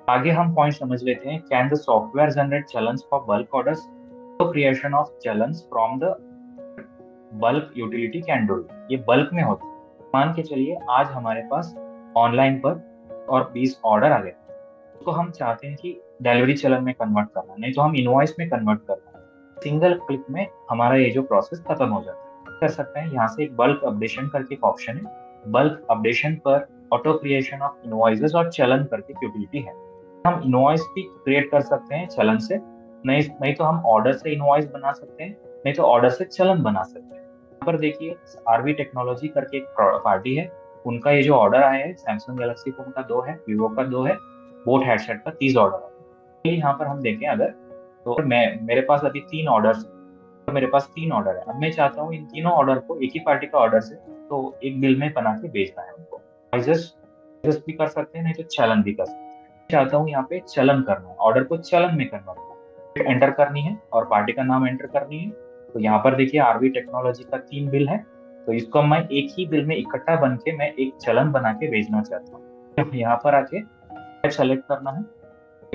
आगे हम पॉइंट समझ लेते हैं, can the software generate challans for bulk orders, तो creation of challans from the bulk utility can do. ये बल्क में होता है। मान के चलिए आज हमारे पास ऑनलाइन पर और 20 ऑर्डर आ गए, तो हम चाहते हैं कि डिलीवरी चलन में कन्वर्ट करना, नहीं तो हम इनवॉइस में कन्वर्ट करना, सिंगल क्लिक में हमारा ये जो प्रोसेस खत्म हो जाता है। कर सकते हैं, यहाँ से एक बल्क अपडेशन करके एक ऑप्शन है, बल्क अपडेशन पर ऑटो क्रिएशन ऑफ इनवॉइसेस और चलन करके यूटिलिटी है। हम इनवॉइस भी क्रिएट कर सकते हैं चलन से, नहीं तो हम ऑर्डर से इनवॉइस बना सकते हैं, नहीं तो ऑर्डर से चलन बना सकते हैं। यहाँ पर देखिए, आरवी टेक्नोलॉजी करके एक पार्टी है, उनका ये जो ऑर्डर आया है सैमसंग गैलेक्सी फोन का 2 है, वीवो का 2 है, बोट हेडसेट का 30 ऑर्डर है। यहाँ पर हम देखें अगर, तो मैं मेरे पास अभी 3 ऑर्डर, मेरे पास 3 ऑर्डर है। अब मैं चाहता हूँ इन तीनों ऑर्डर को एक ही पार्टी का ऑर्डर से तो एक बिल में बना के भेजना है उनको। एडजस्ट भी कर सकते हैं, नहीं तो चलन भी कर सकते हैं। चाहता हूँ यहाँ पे चलन करना है, ऑर्डर को चलन में कन्वर्ट करना है, एंटर करनी है और पार्टी का नाम एंटर करनी है। तो यहाँ पर देखिए आरवी टेक्नोलॉजी का 3 बिल है, तो इसको मैं एक ही बिल में इकट्ठा बन के मैं एक चलन बना के भेजना चाहता हूँ। तो यहाँ पर आके सेलेक्ट करना है,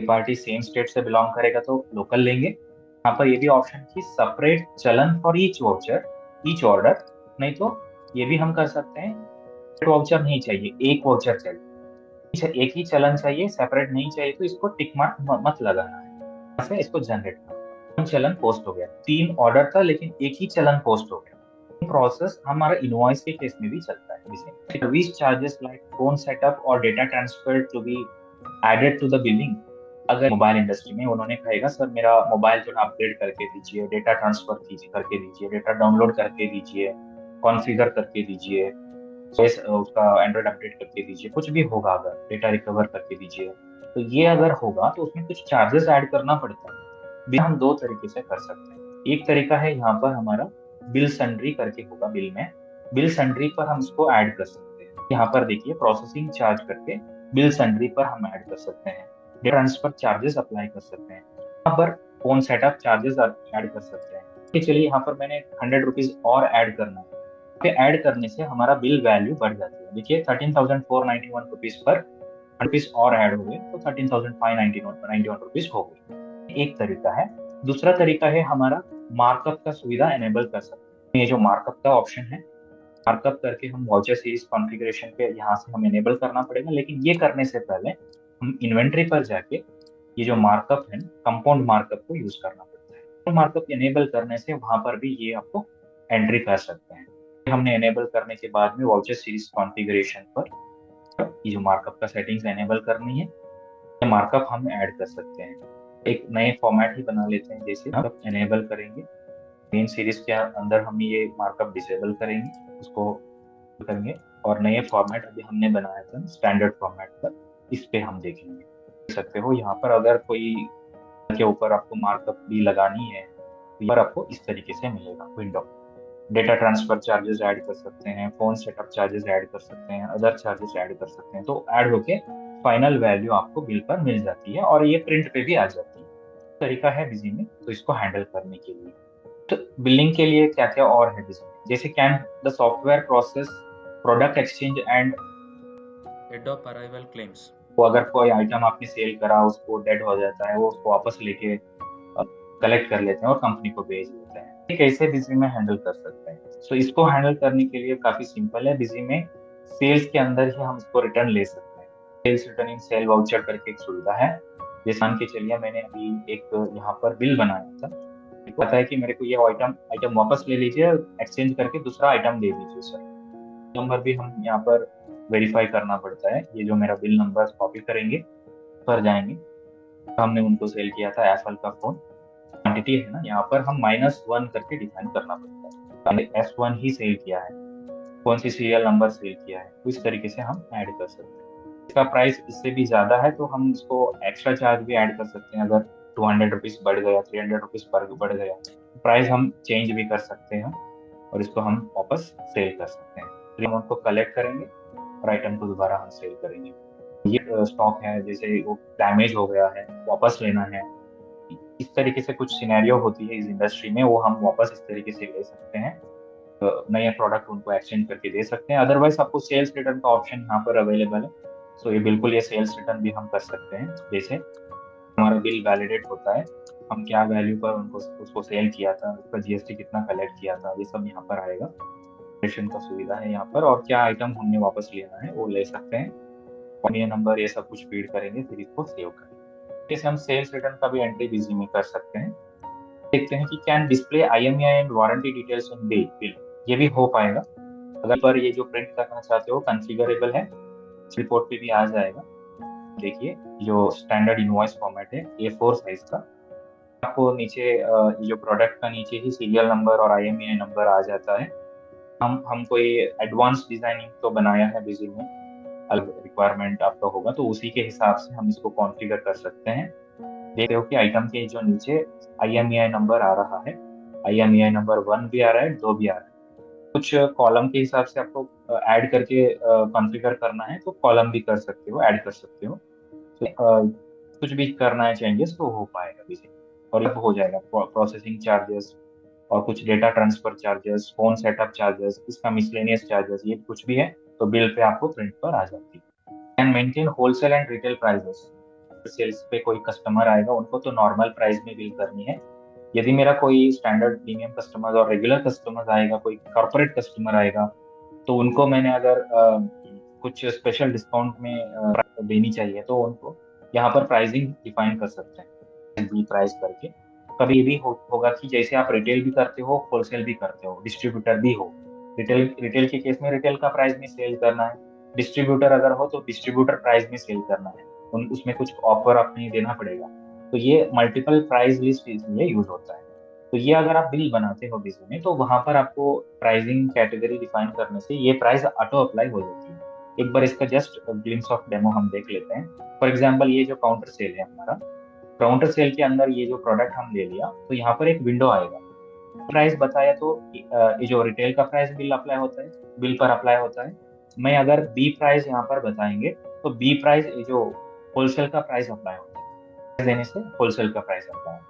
पार्टी सेम स्टेट से बिलोंग करेगा तो लोकल लेंगे। यहाँ पर ये भी ऑप्शन की सेपरेट चलन for each voucher, each order, नहीं तो ये भी हम कर सकते हैं वाउचर नहीं चाहिए, एक वाउचर चाहिए, एक ही चलन चाहिए, सेपरेट नहीं चाहिए तो इसको टिक मार्क मत लगाना है। ऐसे इसको जनरेट करना, चलन पोस्ट हो गया। 3 ऑर्डर था लेकिन एक ही चलन पोस्ट हो गया। प्रोसेस हमारा इनवॉइस के केस में भी चलता है। Service charges like phone setup और data transfer to be added to the billing. अगर मोबाइल इंडस्ट्री में उन्होंने कहेगा सर मेरा मोबाइल जो है अपग्रेड करके दीजिए, डेटा ट्रांसफर कीजिए करके दीजिए, डेटा डाउनलोड करके दीजिए, कॉन्फ़िगर करके दीजिए, उसका एंड्रॉइड अपडेट करके दीजिए, कुछ भी होगा, अगर डेटा रिकवर करके दीजिए, तो ये अगर होगा तो उसमें कुछ चार्जेस ऐड करना पड़ता है। हम 2 तरीके से कर सकते हैं। एक तरीका है यहाँ पर हमारा बिल सन्ड्री करके होगा, बिल में बिल सन्ड्री पर हम इसको ऐड कर सकते हैं। यहाँ पर देखिए प्रोसेसिंग चार्ज करके बिल सन्ड्री पर हम ऐड कर सकते हैं, ट्रांसफर चार्जेस अप्लाई कर सकते हैं, यहाँ पर फोन सेटअप चार्जेस ऐड कर सकते हैं। चलिए यहाँ पर मैंने 100 रुपीज और ऐड करना है, पे ऐड करने से हमारा बिल वैल्यू बढ़ जाती है। देखिए 13,491 रुपीज पर रुपीज और ऐड हो गए तो 13,591 रुपीज हो गई। एक तरीका है। दूसरा तरीका है हमारा मार्कअप का सुविधा एनेबल कर सकते हैं। ये जो मार्कअप का ऑप्शन है, मार्कअप करके हम वाउचर सीरीज कॉन्फ़िगरेशन पे यहाँ से हम एनेबल करना पड़ेगा, लेकिन ये करने से पहले हम इन्वेंट्री पर जाके ये जो मार्कअप है कंपाउंड मार्कअप को यूज करना पड़ता है। तो मार्कअप एनेबल करने से वहां पर भी ये आपको एंट्री कर सकते हैं। हमने एनेबल करने के बाद में वाउचर सीरीज कॉन्फ़िगरेशन पर ये जो मार्कअप का सेटिंग्स एनेबल करनी है, ये मार्कअप हम ऐड कर सकते हैं। एक नए फॉर्मेट ही बना लेते हैं, जैसे हम एनेबल करेंगे मेन सीरीज के अंदर हम ये मार्कअप डिसेबल करेंगे, उसको करेंगे और नए फॉर्मेट अभी हमने बनाया था स्टैंडर्ड फॉर्मेट पर, इस पे हम देखेंगे। देख सकते हो यहाँ पर अगर कोई के ऊपर आपको मार्कअप भी लगानी है तो पर आपको इस तरीके से मिलेगा window. Data transfer charges add कर सकते हैं, फोन सेटअप चार्जेस ऐड कर सकते हैं, अदर चार्जेस ऐड कर सकते हैं, तो ऐड होके फाइनल वैल्यू आपको बिल पर मिल जाती है और ये प्रिंट पे भी आ जाती है। तरीका है बिजी में, तो इसको हैंडल करने के लिए। तो बिलिंग के लिए क्या क्या और है बिजी में, जैसे can the software process product exchange and dead of arrival claims. वो अगर कोई आइटम आपने सेल करा उसको डेड हो जाता है, वो उसको वापस लेके कलेक्ट कर लेते हैं और कंपनी को भेज देते हैं। ठीक है, इसे बिजी में हैंडल कर सकते हैं। सो इसको हैंडल करने के लिए काफी सिंपल है। बिजी में सेल्स के अंदर ही हम इसको रिटर्न ले सकते हैं। सेल्स रिटर्न इन सेल वाउचर करके एक सुविधा है। जैसे मान के चलिए मैंने अभी एक यहाँ पर बिल बनाया था, पता है कि मेरे को ये आइटम वापस ले लीजिए, एक्सचेंज करके दूसरा आइटम दे दीजिए सर। नंबर भी हम यहाँ पर वेरीफाई करना पड़ता है। ये जो मेरा बिल नंबर कॉपी करेंगे, पर जाएंगे, हमने उनको सेल किया था एप्पल का फोन, क्वांटिटी है ना, यहाँ पर हम -1 करके डिफाइन करना पड़ता है। S1 ही सेल किया है, कौन सी सीरियल नंबर सेल किया है, तो इस तरीके से हम ऐड कर सकते हैं। इसका प्राइस इससे भी ज्यादा है तो हम इसको एक्स्ट्रा चार्ज भी ऐड कर सकते हैं। अगर 200 रुपीज बढ़ गया, 300 रुपीज बढ़ गया, प्राइस हम चेंज भी कर सकते हैं और इसको हम वापस सेल कर सकते हैं। तो हम उनको कलेक्ट करेंगे और आइटम को दोबारा हम सेल करेंगे। ये स्टॉक है, जैसे वो डैमेज हो गया है, वापस लेना है, इस तरीके से कुछ सिनेरियो होती है इस इंडस्ट्री में, वो हम वापस इस तरीके से ले सकते हैं, नए प्रोडक्ट उनको एक्सचेंज करके दे सकते हैं। अदरवाइज आपको सेल्स रिटर्न का ऑप्शन यहाँ पर अवेलेबल है। सो ये बिल्कुल ये सेल्स रिटर्न भी हम कर सकते हैं। जैसे हमारा बिल वैलिडेट होता है, हम क्या वैल्यू पर उनको उसको सेल किया था, उसका जीएसटी कितना कलेक्ट किया था, ये सब यहाँ पर आएगा। का सुविधा है यहाँ पर, और क्या आइटम हमने वापस लेना है वो ले सकते हैं, और ये नंबर ये सब कुछ फीड करेंगे, फिर इसको सेव करेंगे। जैसे हम सेल्स रिटर्न का भी एंट्री बिजी में कर सकते हैं। देखते हैं कि can display IMEI and warranty details in bill, ये भी हो पाएगा। अगर पर ये जो प्रिंट करना चाहते हो कॉन्फ़िगरेबल है, रिपोर्ट पे भी आ जाएगा। देखिए जो स्टैंडर्ड इनवॉइस फॉर्मेट है A4 साइज का, आपको नीचे ये जो प्रोडक्ट का नीचे ही सीरियल नंबर और IMEI नंबर आ जाता है। हम कोई एडवांस डिजाइनिंग तो बनाया है बिजी में, अलग रिक्वायरमेंट आपका होगा तो उसी के हिसाब से हम इसको कॉन्फ़िगर कर सकते हैं। देखते हो कि आइटम के जो नीचे IMEI नंबर आ रहा है, IMEI नंबर 1 भी आ रहा है, 2 भी आ रहा है। कुछ कॉलम के हिसाब से आपको ऐड करके कॉन्फ़िगर करना है तो कॉलम भी कर सकते हो, ऐड कर सकते हो। तो कुछ भी करना है चेंजेस तो हो पाएगा बेसिक, और ये हो जाएगा प्रोसेसिंग चार्जेस और कुछ data transfer charges, phone setup charges, इसका मिसलेनियस चार्जेस, ये कुछ भी है तो बिल पे आपको प्रिंट पर आ जाती है। And maintain wholesale and retail prices. Sales पे कोई कस्टमर आएगा उनको तो नॉर्मल प्राइस में बिल करनी है। यदि मेरा कोई स्टैंडर्ड प्रीमियम कस्टमर और रेगुलर कस्टमर आएगा, कोई कॉर्पोरेट कस्टमर आएगा, तो उनको मैंने अगर कुछ स्पेशल डिस्काउंट में देनी चाहिए तो उनको यहाँ पर प्राइसिंग डिफाइन कर सकते हैं, बी प्राइस करके। कभी ये भी होगा कि जैसे आप रिटेल भी करते हो, होलसेल भी करते हो, डिस्ट्रीब्यूटर भी हो। रिटेल रिटेल के केस में रिटेल का प्राइस में सेल करना है, डिस्ट्रीब्यूटर अगर हो तो डिस्ट्रीब्यूटर प्राइस में सेल करना है, उसमें कुछ ऑफर अपने देना पड़ेगा। तो ये मल्टीपल प्राइस लिस्ट इसलिए यूज होता है। तो ये अगर आप बिल बनाते हो बिजली में तो वहां पर आपको प्राइसिंग कैटेगरी डिफाइन करने से ये प्राइस ऑटो अप्लाई हो जाती है। एक बार इसका जस्ट ग्लिम्स ऑफ डेमो हम देख लेते हैं। फॉर एग्जांपल ये जो काउंटर सेल है हमारा, काउंटर सेल के अंदर ये जो प्रोडक्ट हम ले लिया तो यहाँ पर एक विंडो आएगा। प्राइस बताया तो ये जो रिटेल का प्राइस बिल अप्लाई होता है, बिल पर अप्लाई होता है। मैं अगर बी प्राइस यहाँ पर बताएंगे तो बी प्राइस ये जो होलसेल का प्राइस अप्लाई होता है, देने से होलसेल का प्राइस अप्लाई होता है।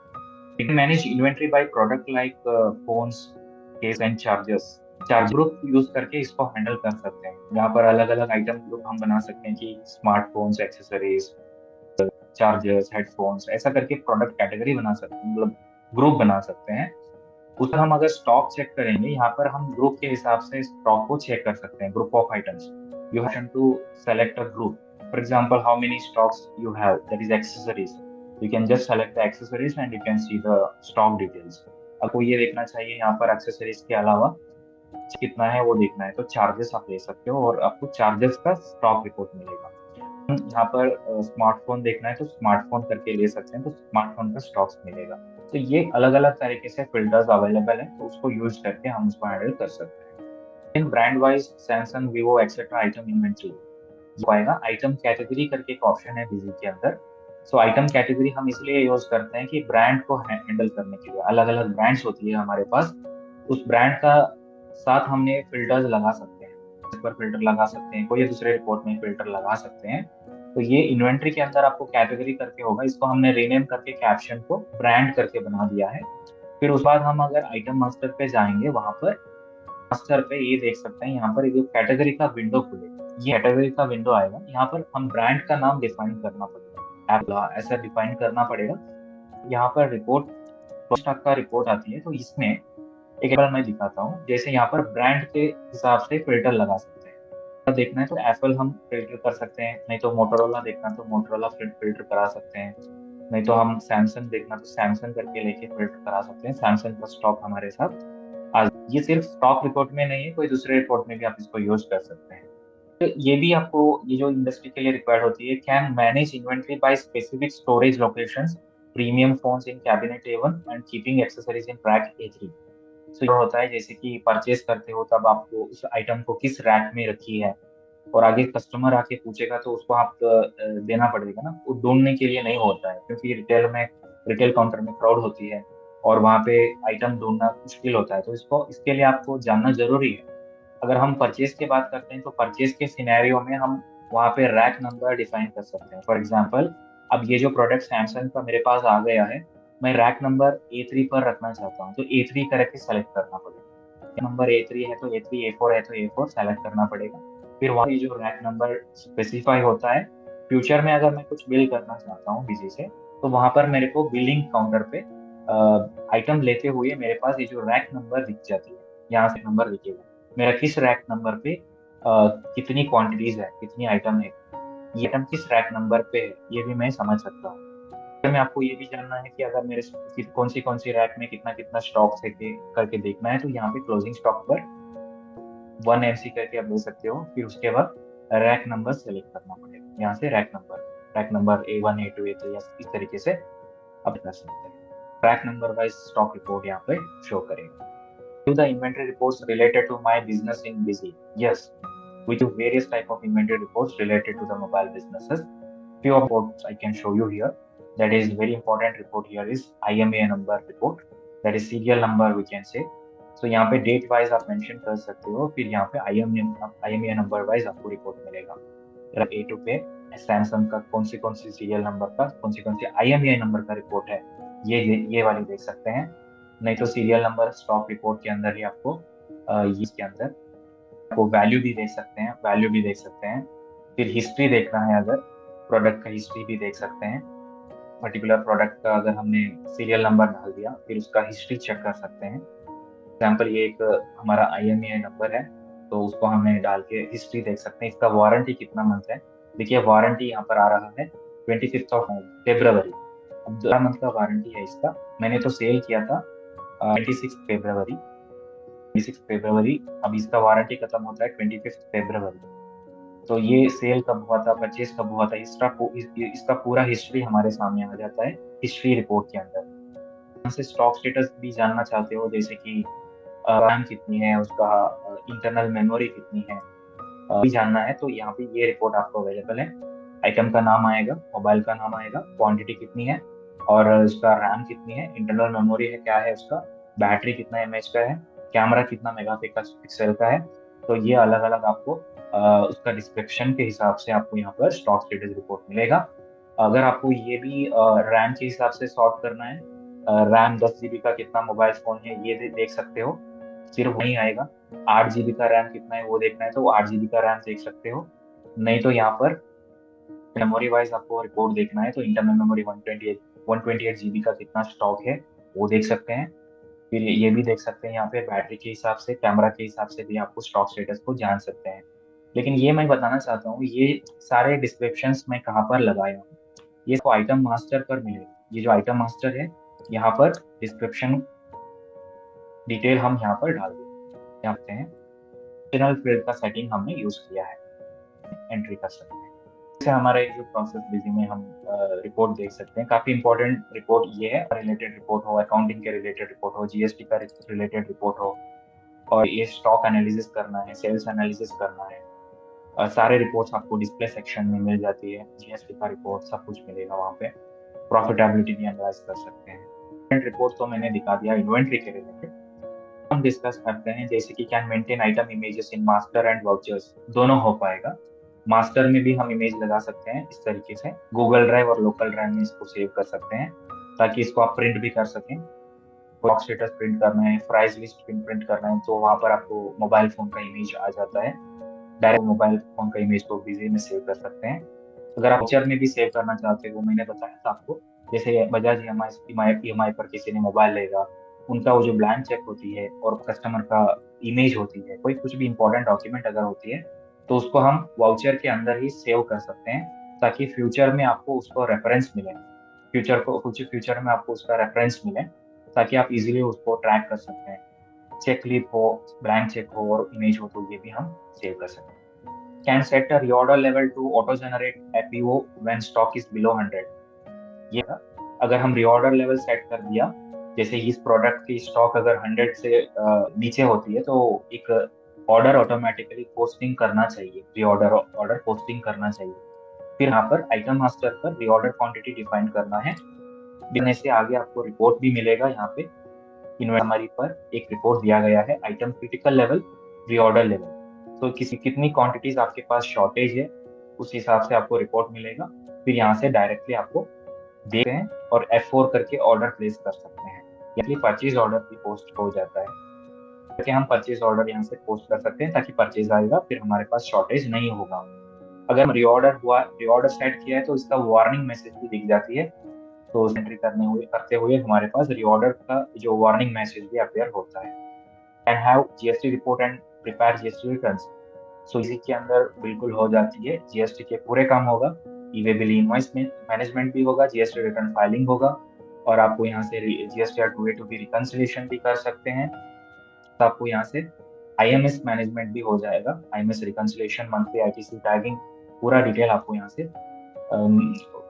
We can manage inventory by product like phones, case and chargers. Charge group use करके इसको हैंडल कर सकते हैं। यहाँ पर अलग अलग आइटम ग्रुप हम बना सकते हैं कि स्मार्टफोन्स, एक्सेसरीज, चार्जर्स, हेडफोन्स, ऐसा करके प्रोडक्ट कैटेगरी बना सकते हैं, मतलब ग्रुप बना सकते हैं। उसमें हम अगर स्टॉक चेक करेंगे, यहाँ पर हम ग्रुप के हिसाब से स्टॉक को चेक कर सकते हैं, group of items. You have to select a group. For example, how many stocks you have, that is accessories. You can just select the accessories and you can see the stock details. आपको ये देखना चाहिए यहाँ पर accessories के अलावा कितना है वो देखना है तो चार्जेस आप ले सकते हो और आपको चार्जेस का स्टॉक रिपोर्ट मिलेगा। यहाँ पर स्मार्टफोन देखना है तो स्मार्टफोन करके ले सकते हैं तो स्मार्टफोन का स्टॉक्स मिलेगा। तो ये अलग अलग तरीके से फिल्टर्स अवेलेबल हैं तो उसको यूज करके हम उसको हैंडल कर सकते हैं। In brand wise Samsung, Vivo etcetera item inventory आएगा। आइटम कैटेगरी करके एक ऑप्शन है बिजी के अंदर। सो आइटम कैटेगरी हम इसलिए यूज करते हैं कि ब्रांड को हैंडल करने के लिए अलग अलग ब्रांड्स होती है हमारे पास, उस ब्रांड का साथ हमने फिल्टर्स लगा सकते हैं। इस पर फिल्टर लगा सकते हैं, कोई दूसरे रिपोर्ट में फिल्टर लगा सकते हैं। तो ये इन्वेंट्री के अंदर आपको कैटेगरी करके होगा, इसको हमने रीनेम करके कैप्शन को ब्रांड करके बना दिया है। फिर उस बाद हम अगर आइटम मास्टर पे जाएंगे, वहां पर मास्टर पे ये देख सकते हैं, यहाँ पर ये कैटेगरी का विंडो खुलेगा, ये कैटेगरी का विंडो आएगा। यहाँ पर हम ब्रांड का नाम डिफाइन करना पड़ेगा, एप्पल ऐसा डिफाइन करना पड़ेगा। यहाँ पर रिपोर्ट स्टॉक का रिपोर्ट आती है तो इसमें एक बार मैं दिखाता हूँ। जैसे यहाँ पर ब्रांड के हिसाब से फिल्टर लगा सकते हैं। तो देखना है तो एप्पल हम फिल्टर कर सकते हैं, नहीं तो मोटोरोला देखना तो मोटोरोला फिल्टर करा सकते हैं, नहीं तो हम सैमसंग देखना तो सैमसंग करके लेके फिल्टर करा सकते हैं। सैमसंग का स्टॉक हमारे साथ आज, ये सिर्फ स्टॉक रिपोर्ट में नहीं है, कोई दूसरे रिपोर्ट में भी आप इसको यूज कर सकते हैं। तो ये भी आपको, ये जो इंडस्ट्री के लिए रिक्वायर्ड होती है, can manage inventory by specific storage locations, premium phones in cabinet A1 and keeping accessories in rack A3। तो ये होता है जैसे कि परचेज करते हो तब आपको उस आइटम को किस रैक में रखी है, और आगे कस्टमर आके पूछेगा तो उसको आप देना पड़ेगा ना, वो ढूंढने के लिए नहीं होता है, क्योंकि रिटेल काउंटर में क्राउड होती है और वहाँ पे आइटम ढूंढना मुश्किल होता है। तो इसके लिए आपको जानना जरूरी है। अगर हम परचेज की बात करते हैं तो परचेज के सिनेरियो में हम वहाँ पे रैक नंबर डिफाइन कर सकते हैं। फॉर एग्जाम्पल, अब ये जो प्रोडक्ट सैमसंग का मेरे पास आ गया है, मैं रैक नंबर A3 पर रखना चाहता हूँ तो A3 करके सेलेक्ट करना पड़ेगा। नंबर A3 है तो A3, A4 है तो A4 सेलेक्ट करना पड़ेगा। फिर वहाँ ये जो रैक नंबर स्पेसिफाई होता है, फ्यूचर में अगर मैं कुछ बिल करना चाहता हूँ बिजी से, तो वहां पर मेरे को बिलिंग काउंटर पे आइटम लेते हुए मेरे पास ये जो रैक नंबर दिख जाती है, यहाँ से नंबर दिखेगा मेरा किस रैक नंबर पे कितनी क्वांटिटीज है, कितनी आइटम है, ये आइटम किस रैक नंबर पे है, ये भी मैं समझ सकता हूँ। में आपको ये भी जानना है कि अगर मेरे कौन सी रैक में कितना कितना स्टॉक है करके देखना है तो यहाँ पे क्लोजिंग स्टॉक पर 1MC करके आप दे सकते हो। फिर उसके बाद रैक नंबर सेलेक्ट करना पड़ेगा, यहाँ से rack number A1, A2, A3 इस तरीके से आप कर सकते हैं। Rack number wise stock report यहाँ पे शो करेगा। Do the inventory reports related to my business in Busy? Yes, we do various type of inventory reports related to the mobile businesses. Few of reports I can show you here. That is very important report here is IMEI number report. That is serial number we can say. So यहाँ पे date wise आप mention कर सकते हो, फिर यहाँ पे IMEI number wise आपको रिपोर्ट मिलेगा। ए टू पे सैमसंग का कौन सी सीरियल नंबर का कौन सी IMEI नंबर का रिपोर्ट है, ये वाली देख सकते हैं। नहीं तो सीरियल नंबर स्टॉक रिपोर्ट के अंदर ही आपको इसके अंदर आपको वैल्यू भी देख सकते हैं। फिर हिस्ट्री देखना है, अगर प्रोडक्ट का हिस्ट्री भी देख सकते हैं। पर्टिकुलर प्रोडक्ट का अगर हमने सीरियल नंबर डाल दिया फिर उसका हिस्ट्री चेक कर सकते हैं। एग्जाम्पल ये एक हमारा IMEI नंबर है, तो उसको हमने डाल के हिस्ट्री देख सकते हैं। इसका वारंटी कितना मंथ है, देखिए वारंटी यहाँ पर आ रहा है 25 ऑफ फेब्रुवरी। अब 2 मंथ का वारंटी है इसका। मैंने तो सेल किया था 26 फरवरी। अब इसका वारंटी खत्म होता है 25 फरवरी। तो ये सेल कब हुआ था, परचेज कब हुआ था, इसका पूरा हिस्ट्री हमारे सामने आ जाता है हिस्ट्री रिपोर्ट के अंदर। यहाँ से स्टॉक स्टेटस भी जानना चाहते हो, जैसे कि रैम कितनी है उसका, इंटरनल मेमोरी कितनी है, भी जानना है, तो यहाँ पे ये रिपोर्ट आपको अवेलेबल है। आइटम का नाम आएगा, मोबाइल का नाम आएगा, क्वांटिटी कितनी है और उसका रैम कितनी है, इंटरनल मेमोरी है क्या है उसका, बैटरी कितना एमएच का है, कैमरा कितना मेगापिक्सल का है। तो ये अलग अलग आपको उसका डिस्क्रिप्शन के हिसाब से आपको यहाँ पर स्टॉक स्टेटस रिपोर्ट मिलेगा। अगर आपको ये भी रैम के हिसाब से सॉर्ट करना है, रैम 10 GB का कितना मोबाइल फोन है ये देख सकते हो, सिर्फ वही आएगा। 8 GB का रैम कितना है वो देखना है तो 8 GB का रैम देख सकते हो। नहीं तो यहाँ पर मेमोरी वाइज आपको रिपोर्ट देखना है तो इंटरनल मेमोरी 128 GB का कितना स्टॉक है वो देख सकते हैं। फिर ये भी देख सकते हैं यहाँ पे बैटरी के हिसाब से, कैमरा के हिसाब से भी आपको स्टॉक स्टेटस को जान सकते हैं। लेकिन ये मैं बताना चाहता हूँ, ये सारे डिस्क्रिप्शंस मैं कहाँ पर लगाया हूँ, ये तो आइटम मास्टर पर मिलेगा। ये जो आइटम मास्टर है यहाँ पर डिस्क्रिप्शन डिटेल हम यहाँ पर डाल देते हैं। इंटरनल फील्ड का सेटिंग हमने यूज किया है, एंट्री कर सकते हैं। जैसे हमारा ये जो प्रोसेस बिजी में हम रिपोर्ट देख सकते हैं, काफी इंपॉर्टेंट रिपोर्ट ये है। रिलेटेड रिपोर्ट हो, अकाउंटिंग के रिलेटेड रिपोर्ट हो, GST का रिलेटेड रिपोर्ट हो, और ये स्टॉक एनालिसिस करना है, सेल्स एनालिसिस करना है, सारे रिपोर्ट्स आपको डिस्प्ले सेक्शन में मिल जाती है। GST का रिपोर्ट सब कुछ मिलेगा वहाँ पे। प्रॉफिटेबिलिटी भी एनालाइज कर सकते हैं। रिपोर्ट तो मैंने दिखा दिया इन्वेंट्री के रिलेटेड। हम डिस्कस करते हैं जैसे कि can maintain item images in master and vouchers, दोनों हो पाएगा। मास्टर में भी हम इमेज लगा सकते हैं इस तरीके से, गूगल ड्राइव और लोकल ड्राइव में इसको सेव कर सकते हैं ताकि इसको आप प्रिंट भी कर सकें। स्टॉक स्टेटस प्रिंट करना है, प्राइस लिस्ट प्रिंट करना है, तो वहाँ पर आपको मोबाइल फोन का इमेज आ जाता है। डायरेक्ट मोबाइल फोन का इमेज को बिजी में सेव कर सकते हैं। अगर आप वाउचर में भी सेव करना चाहते हो, मैंने बताया था आपको, जैसे बजाज EMI पर किसी ने मोबाइल लेगा, उनका वो जो ब्लैंक चेक होती है और कस्टमर का इमेज होती है, कोई कुछ भी इंपॉर्टेंट डॉक्यूमेंट अगर होती है तो उसको हम वाउचर के अंदर ही सेव कर सकते हैं ताकि फ्यूचर में आपको उसको रेफरेंस मिले। फ्यूचर में आपको उसका रेफरेंस मिले ताकि आप इजीली उसको ट्रैक कर सकते हैं। चेक क्लिप हो, ब्लैंक चेक हो और इमेज हो तो ये भी हम सेव कर सकते हैं। Can set a reorder level to auto generate FPO when stock is below 100। ये अगर हम रीऑर्डर लेवल सेट कर दिया, जैसे इस प्रोडक्ट की स्टॉक अगर 100 से नीचे होती है तो एक ऑर्डर ऑटोमेटिकली पोस्टिंग करना चाहिए, रीऑर्डर ऑर्डर पोस्टिंग करना चाहिए। फिर यहाँ पर आइटम मास्टर पर रीऑर्डर क्वांटिटी डिफाइन करना है। देने से आगे आपको रिपोर्ट भी मिलेगा। यहाँ पे इन्वेंटरी पर एक रिपोर्ट दिया गया है, item critical level, reorder level. तो कितनी क्वांटिटीज आपके पास शॉर्टेज है उस हिसाब से आपको रिपोर्ट मिलेगा। फिर यहाँ से डायरेक्टली आपको देखते हैं और F4 करके ऑर्डर प्लेस कर सकते हैं, यानी परचेज ऑर्डर भी पोस्ट हो जाता है। ताकि हम परचेज ऑर्डर यहाँ से पोस्ट कर सकते हैं ताकि परचेज आएगा, फिर हमारे पास शॉर्टेज नहीं होगा। अगर हम रीऑर्डर सेट किया है तो इसका वार्निंग मैसेज भी दिख जाती है, तो एंट्री करते हुए हमारे पास रीऑर्डर का जो वार्निंग मैसेज भी अपेयर होता है। Can have GST report and prepare GST returns. So इसी के अंदर बिल्कुल हो जाती है, GST के पूरे काम होगा। ई-वे बिल इनवॉइस मैनेजमेंट भी होगा, GST रिटर्न फाइलिंग होगा, और आपको यहाँ से GST टू बी रिकंसिलिएशन भी कर सकते हैं। तो आपको यहाँ से IMS मैनेजमेंट भी हो जाएगा, IMS reconciliation, monthly ITC tagging, पूरा डिटेल आपको यहाँ से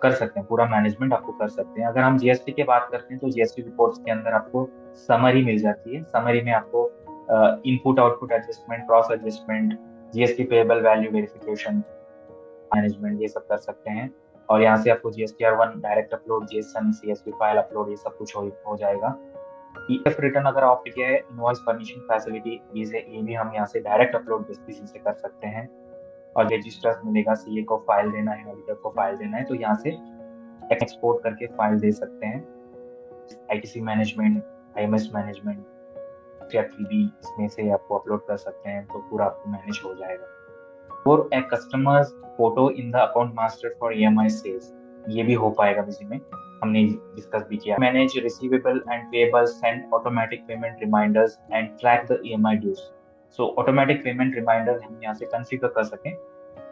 कर सकते हैं, पूरा मैनेजमेंट आपको कर सकते हैं। अगर हम GST की बात करते हैं तो GST रिपोर्ट्स के अंदर आपको समरी मिल जाती है। समरी में आपको input output adjustment, cross adjustment, GST payable value verification, management, ये सब कर सकते हैं। और यहाँ से आपको GSTR 1 direct upload, GSN CSV file upload, ये सब कुछ हो जाएगा। ईएफ रिटर्न अगर ऑप्ट किया है, इनवॉइस परमिशन फैसिलिटी, ये भी हम यहाँ से डायरेक्ट अपलोड बेसिस से कर सकते हैं। और रजिस्टर्स मिलेगा, सीए को फाइल देना है, ऑडिटर को फाइल देना है, तो यहाँ से एक्सपोर्ट करके फाइल दे सकते हैं। आईटीसी मैनेजमेंट, आईएमएस मैनेजमेंट या टीबी, इसमें से आपको अपलोड कर सकते हैं, तो पूरा आपको मैनेज हो जाएगा। और a customer's photo in the account master for EMI sales, ये भी हो पाएगा बिजी में, हमने डिस्कस भी किया। Manage receivable and payable, send automatic payment reminders and track the EMI dues. So automatic payment reminder हम यहाँ से कॉन्फ़िगर कर सकें,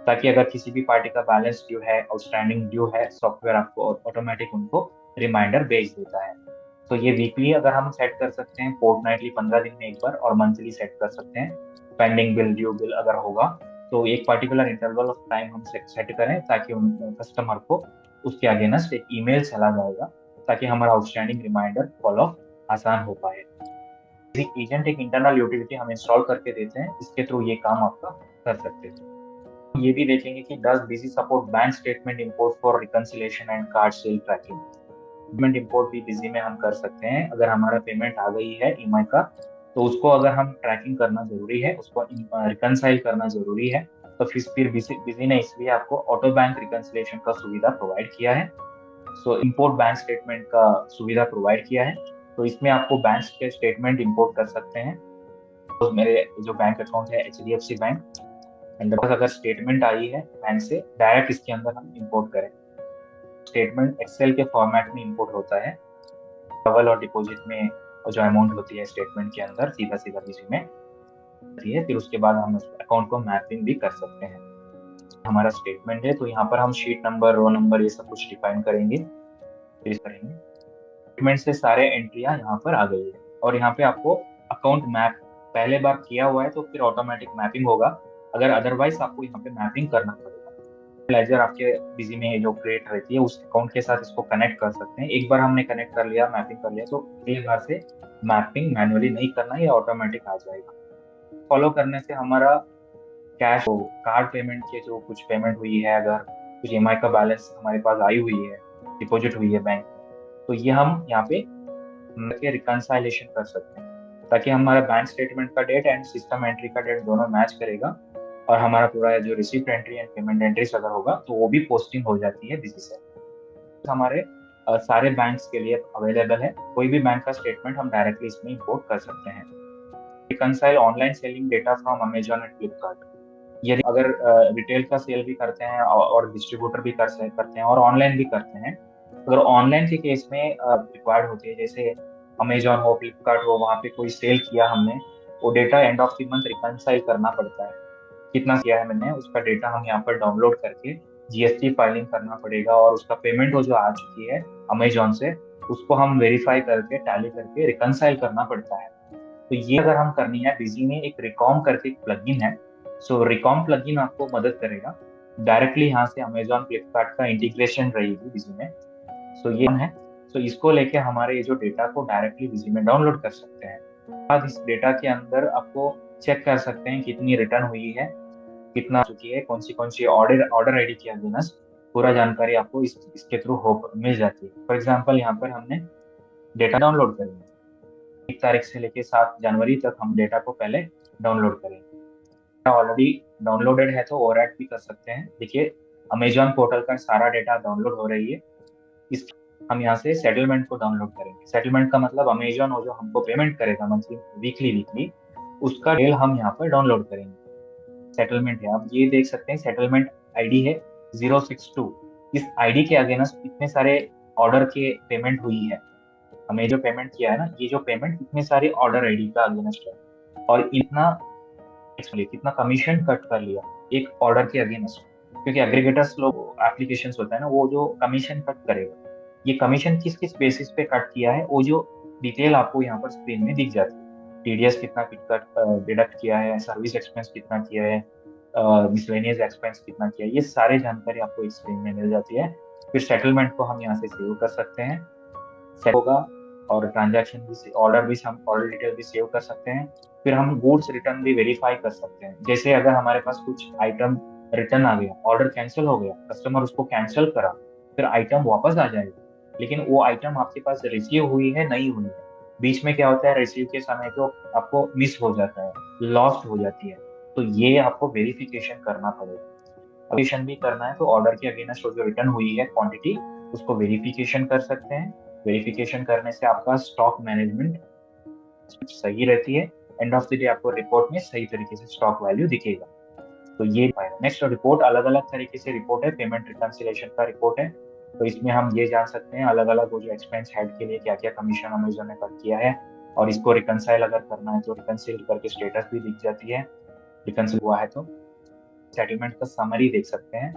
ताकि अगर किसी भी पार्टी का बैलेंस ड्यू है, आउटस्टैंडिंग ड्यू है, सॉफ्टवेयर आपको ऑटोमेटिक उनको रिमाइंडर भेज देता है। तो ये वीकली अगर हम सेट कर सकते हैं, फोर्टनाइटली 15 दिन में एक बार, और मंथली सेट कर सकते हैं। पेंडिंग बिल, ड्यू बिल अगर होगा तो एक पर्टिकुलर इंटरवल ऑफ टाइम हम सेट करें, ताकि उन कस्टमर को उसके अगेंस्ट एक ईमेल चला जाएगा, ताकि हमारा आउटस्टैंडिंग रिमाइंडर फॉलो आसान हो पाए। एजेंट एक इंटरनल यूटिलिटी हम इंस्टॉल करके देते हैं, इसके थ्रू ये काम आपका कर सकते हैं। ये भी देखेंगे कि does Busy support bank statement import for reconciliation and card sale tracking. Payment import भी बिजी में हम कर सकते हैं। अगर हमारा पेमेंट आ गई है ईएमआई का, तो उसको अगर हम ट्रैकिंग करना जरूरी है, उसको रिकंसाइल करना जरूरी है, तो फिर बिजी ने इसलिए आपको ऑटो बैंक रिकंसिलेशन का सुविधा प्रोवाइड किया है। सो इंपोर्ट बैंक स्टेटमेंट का सुविधा प्रोवाइड किया है, तो इसमें आपको बैंक के स्टेटमेंट इंपोर्ट कर सकते हैं। तो मेरे जो बैंक अकाउंट है एचडीएफसी बैंक, एंड बस अगर स्टेटमेंट आई है बैंक से, डायरेक्ट इसके अंदर हम इंपोर्ट करें। स्टेटमेंट एक्सेल के फॉर्मेट में इंपोर्ट होता है, डबल और डिपॉजिट में जो अमाउंट होती है स्टेटमेंट के अंदर सीधा सीधा किसी में होती है। फिर उसके बाद हम उस अकाउंट को मैपिंग भी कर सकते हैं। हमारा स्टेटमेंट है, तो यहाँ पर हम शीट नंबर, रो नंबर, ये सब कुछ डिफाइन करेंगे, फिर करेंगे। स्टेटमेंट से सारे एंट्रियां यहाँ पर आ गई है, और यहाँ पे आपको अकाउंट मैप पहले बार किया हुआ है तो फिर ऑटोमेटिक मैपिंग होगा, अगर अदरवाइज आपको यहाँ पे मैपिंग करना पड़ेगा। लेजर आपके बिजी में जो क्रिएट रहती है, उस अकाउंट के साथ इसको कनेक्ट कर सकते हैं। एक बार हमने कनेक्ट कर लिया, मैपिंग कर लिया, तो अगली बार से मैपिंग मैनुअली नहीं करना, ये ऑटोमेटिक आ जाएगा। फॉलो करने से हमारा कैश, कार्ड पेमेंट के जो कुछ पेमेंट हुई है, अगर कुछ ईएमआई का बैलेंस हमारे पास आई हुई है, डिपॉजिट हुई है बैंक, तो ये हम यहाँ पे रिकंसाइलेशन कर सकते हैं, ताकि हमारा बैंक स्टेटमेंट का डेट एंड सिस्टम एंट्री का डेट दोनों मैच करेगा, और हमारा पूरा जो receipt entry and payment entries अगर होगा तो वो भी पोस्टिंग हो जाती है बिजी से। हमारे सारे बैंक्स के लिए अवेलेबल है, कोई भी बैंक का स्टेटमेंट हम डायरेक्टली इसमें इंपोर्ट कर सकते हैं। Reconcile online selling data from Amazon and Flipkart, यदि अगर रिटेल का सेल भी करते हैं और डिस्ट्रीब्यूटर भी करते हैं और ऑनलाइन भी करते हैं, अगर ऑनलाइन के केस में रिक्वायर्ड होती है, जैसे अमेजॉन हो, फ्लिपकार्ट हो, वहाँ पे कोई सेल किया हमने, वो data end of the month reconcile करना पड़ता है, कितना किया है मैंने, उसका डेटा हम यहाँ पर डाउनलोड करके जीएसटी फाइलिंग करना पड़ेगा, और उसका पेमेंट वो जो आ चुकी है अमेजॉन से, उसको हम वेरीफाई करके टैली करके रिकंसाइल करना पड़ता है। तो ये अगर हम करनी है बिजी में, एक रिकॉम करके एक प्लगइन है। सो रिकॉम प्लगइन आपको मदद करेगा, डायरेक्टली यहाँ से अमेजॉन फ्लिपकार्ट का इंटीग्रेशन रहेगी बिजी में। सो ये है, सो इसको लेके हमारे ये जो डेटा को डायरेक्टली बिजी में डाउनलोड कर सकते हैं। बाद इस डेटा के अंदर आपको चेक कर सकते हैं कितनी रिटर्न हुई है, कितना चुकी है, कौन सी ऑर्डर आईडी के अगेंस्ट, पूरा जानकारी आपको इसके थ्रू हो मिल जाती है। फॉर एग्जांपल यहाँ पर हमने डेटा डाउनलोड करेंगे, 1 तारीख से लेके 7 जनवरी तक हम डेटा को पहले डाउनलोड करेंगे। ऑलरेडी डाउनलोडेड है तो ओवरराइट भी कर सकते हैं। देखिए अमेजॉन पोर्टल का सारा डेटा डाउनलोड हो रही है, इस हम यहाँ से सेटलमेंट को डाउनलोड करेंगे। सेटलमेंट का मतलब अमेजॉन जो हमको पेमेंट करेगा मंथली, वीकली, उसका डिटेल हम यहाँ पर डाउनलोड करेंगे। सेटलमेंट है, आप ये देख सकते हैं सेटलमेंट आईडी है 062। इस आईडी के अगेंस्ट इतने सारे ऑर्डर के पेमेंट हुई है, हमें जो पेमेंट किया है ना, ये जो पेमेंट इतने सारे ऑर्डर आईडी का अगेंस्ट है, और इतना कितना कमीशन कट कर लिया एक ऑर्डर के अगेंस्ट, क्योंकि एग्रीगेटर्स लोग एप्लीकेशंस होता है ना, वो जो कमीशन कट करेगा, ये कमीशन किस किस बेसिस पे कट किया है, वो जो डिटेल आपको यहाँ पर स्क्रीन में दिख जाती है। टीडीएस कितना डिडक्ट किया है, सर्विस एक्सपेंस कितना किया है, मिसलेनियस एक्सपेंस कितना किया है, ये सारे जानकारी आपको इस स्क्रीन में मिल जाती है। फिर सेटलमेंट को हम यहाँ से सेव कर सकते हैं। सेट होगा और ट्रांजैक्शन भी, ऑर्डर भी, हम ऑर्डर डिटेल भी सेव कर सकते हैं। फिर हम गुड्स रिटर्न भी वेरीफाई कर सकते हैं। जैसे अगर हमारे पास कुछ आइटम रिटर्न आ गया, ऑर्डर कैंसिल हो गया, कस्टमर उसको कैंसिल करा, फिर आइटम वापस आ जाएगा, लेकिन वो आइटम आपके पास रिसीव हुई है नहीं हुई है, बीच में क्या होता है, रिसीव के समय को आपको मिस हो जाता है, लॉस्ट हो जाती है, तो ये आपको वेरिफिकेशन करना पड़ेगा। वेरिफिकेशन भी करना है तो ऑर्डर के अगेंस्ट जो रिटर्न हुई है क्वांटिटी, उसको वेरिफिकेशन कर सकते हैं। वेरिफिकेशन करने से आपका स्टॉक मैनेजमेंट सही रहती है। एंड ऑफ द डे आपको रिपोर्ट में सही तरीके से स्टॉक वैल्यू दिखेगा। तो ये नेक्स्ट रिपोर्ट, अलग अलग तरीके से रिपोर्ट है, पेमेंट रिकंसिलेशन का रिपोर्ट है। तो इसमें हम ये जान सकते हैं अलग अलग वो जो एक्सपेंस हेड के लिए क्या क्या कमीशन अमेजोन ने कट किया है, और इसको रिकंसाइल अगर करना है तो रिकंसिल करके स्टेटस भी दिख जाती है, रिकंसिल हुआ है तो। सेटलमेंट का समरी देख सकते हैं,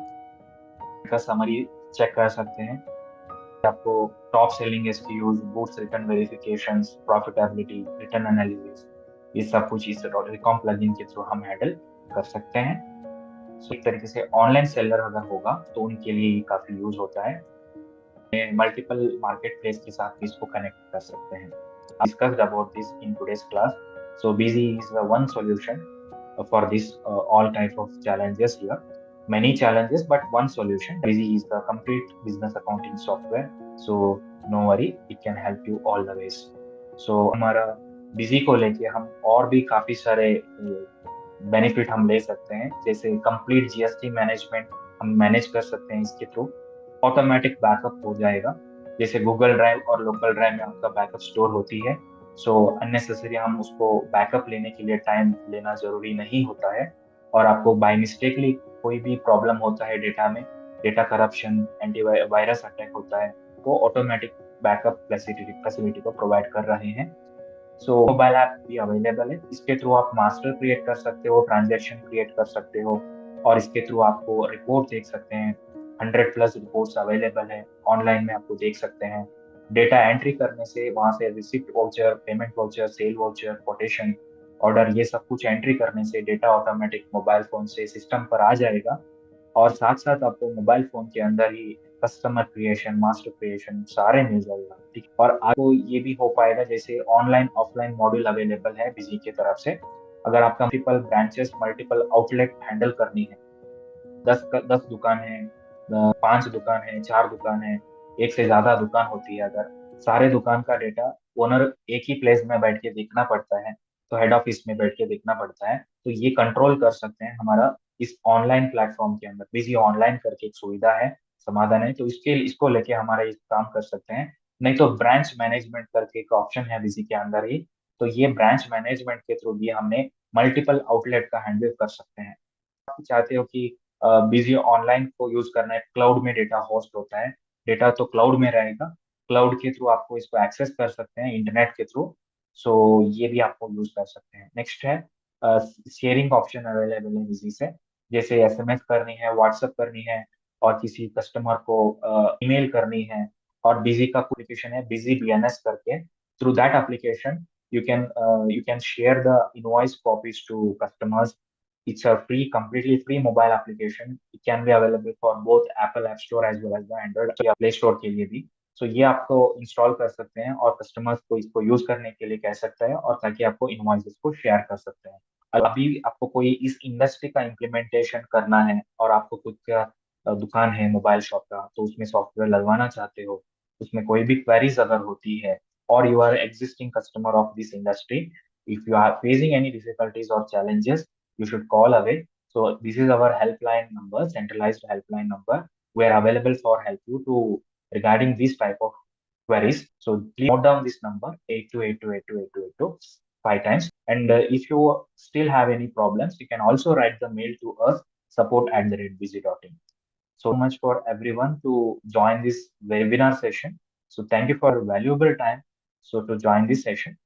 का समरी चेक कर सकते हैं। आपको top selling SKUs, goods return verifications, profitability, return analysis, ये सब कुछ इस रिकॉम प्लगइन के थ्रू हम हैंडल कर सकते हैं। सो एक तरीके से ऑनलाइन सेलर अगर होगा तो उनके लिए ये काफी यूज होता है। मल्टीपल मार्केट प्लेस के साथ भी इसको कनेक्ट कर सकते हैं। Discussed about this in today's class. So busy is the one solution for this all type of challenges here. Many challenges, but one solution. Busy is the complete business accounting software. So no worry, it can help you all the ways. So हमारा busy को लेके हम और भी काफी सारे benefit हम ले सकते हैं, जैसे कंप्लीट जीएसटी मैनेजमेंट हम मैनेज कर सकते हैं इसके थ्रू। ऑटोमेटिक बैकअप हो जाएगा, जैसे गूगल ड्राइव और लोकल ड्राइव में आपका बैकअप स्टोर होती है। सो अननेसेसरी हम उसको बैकअप लेने के लिए टाइम लेना जरूरी नहीं होता है। और आपको बाय मिस्टेकली कोई भी प्रॉब्लम होता है डेटा में, डेटा करप्शन, एंटीवायरस अटैक होता है, वो ऑटोमेटिक बैकअप फैसिलिटी को प्रोवाइड कर रहे हैं। सो मोबाइल ऐप भी अवेलेबल है, इसके थ्रू आप मास्टर क्रिएट कर सकते हो, ट्रांजैक्शन क्रिएट कर सकते हो, और इसके थ्रू आपको रिपोर्ट देख सकते हैं। 100+ रिपोर्ट्स अवेलेबल है ऑनलाइन में, आपको देख सकते हैं। डेटा एंट्री करने से वहां से receipt voucher, payment voucher, cell voucher, quotation, order, ये सब कुछ एंट्री करने से डेटा ऑटोमेटिक मोबाइल फोन से सिस्टम पर आ जाएगा। और साथ साथ आपको मोबाइल फोन के अंदर ही कस्टमर क्रिएशन, मास्टर क्रिएशन सारे मिल जाएगा, ठीक। और आपको ये भी हो पाएगा, जैसे ऑनलाइन ऑफलाइन मॉड्यूल अवेलेबल है बिजी की तरफ से। अगर आपका multiple branches, multiple outlet handle करनी है, 10 दुकान है, 5 दुकान है, 4 दुकान है, एक से ज्यादा दुकान होती है, अगर सारे दुकान का डेटा ओनर एक ही प्लेस में बैठ के देखना पड़ता है, तो हेड ऑफिस में बैठ के देखना पड़ता है, तो ये कंट्रोल कर सकते हैं हमारा इस ऑनलाइन प्लेटफॉर्म के अंदर। बिजी ऑनलाइन करके एक सुविधा है, समाधान है, तो इसको लेके हमारा ये काम कर सकते हैं। नहीं तो ब्रांच मैनेजमेंट करके एक ऑप्शन है बिजी के अंदर ही, तो ये ब्रांच मैनेजमेंट के थ्रू भी हमने मल्टीपल आउटलेट का हैंडल कर सकते हैं। आप चाहते हो कि बिजी ऑनलाइन को यूज करना है, क्लाउड में डेटा होस्ट होता है, डेटा तो क्लाउड में रहेगा, क्लाउड के थ्रू आपको इसको एक्सेस कर सकते हैं इंटरनेट के थ्रू। सो ये भी आपको यूज कर सकते हैं। नेक्स्ट है शेयरिंग ऑप्शन अवेलेबल है बिजी से, जैसे एसएमएस करनी है, व्हाट्सएप करनी है, और किसी कस्टमर को ईमेल करनी है। और बिजी का एप्लीकेशन है बिजी बीएनएस करके, through that application you can share the invoice copies to customers. It's a completely free mobile application. It can be available for both Apple App Store as well as the Android या Play Store के लिए भी। So ये आपको install कर सकते हैं और कस्टमर्स को इसको यूज करने के लिए कह सकते हैं, और ताकि आपको इनवॉइसेस को शेयर कर सकते हैं। अभी आपको कोई इस इंडस्ट्री का इम्प्लीमेंटेशन करना है, और आपको खुद का दुकान है मोबाइल शॉप का, तो उसमें सॉफ्टवेयर लगवाना चाहते हो, उसमें कोई भी क्वेरीज अगर होती है, और you are existing customer of this industry, if you are facing any difficulties or challenges, you should call away. So this is our helpline number, centralized helpline number. We are available for help you to regarding this type of queries. So please note down this number 8282828282 5 times. And if you still have any problems, you can also write the mail to us, support@busy.in. So much for everyone to join this webinar session. So thank you for valuable time. So to join this session.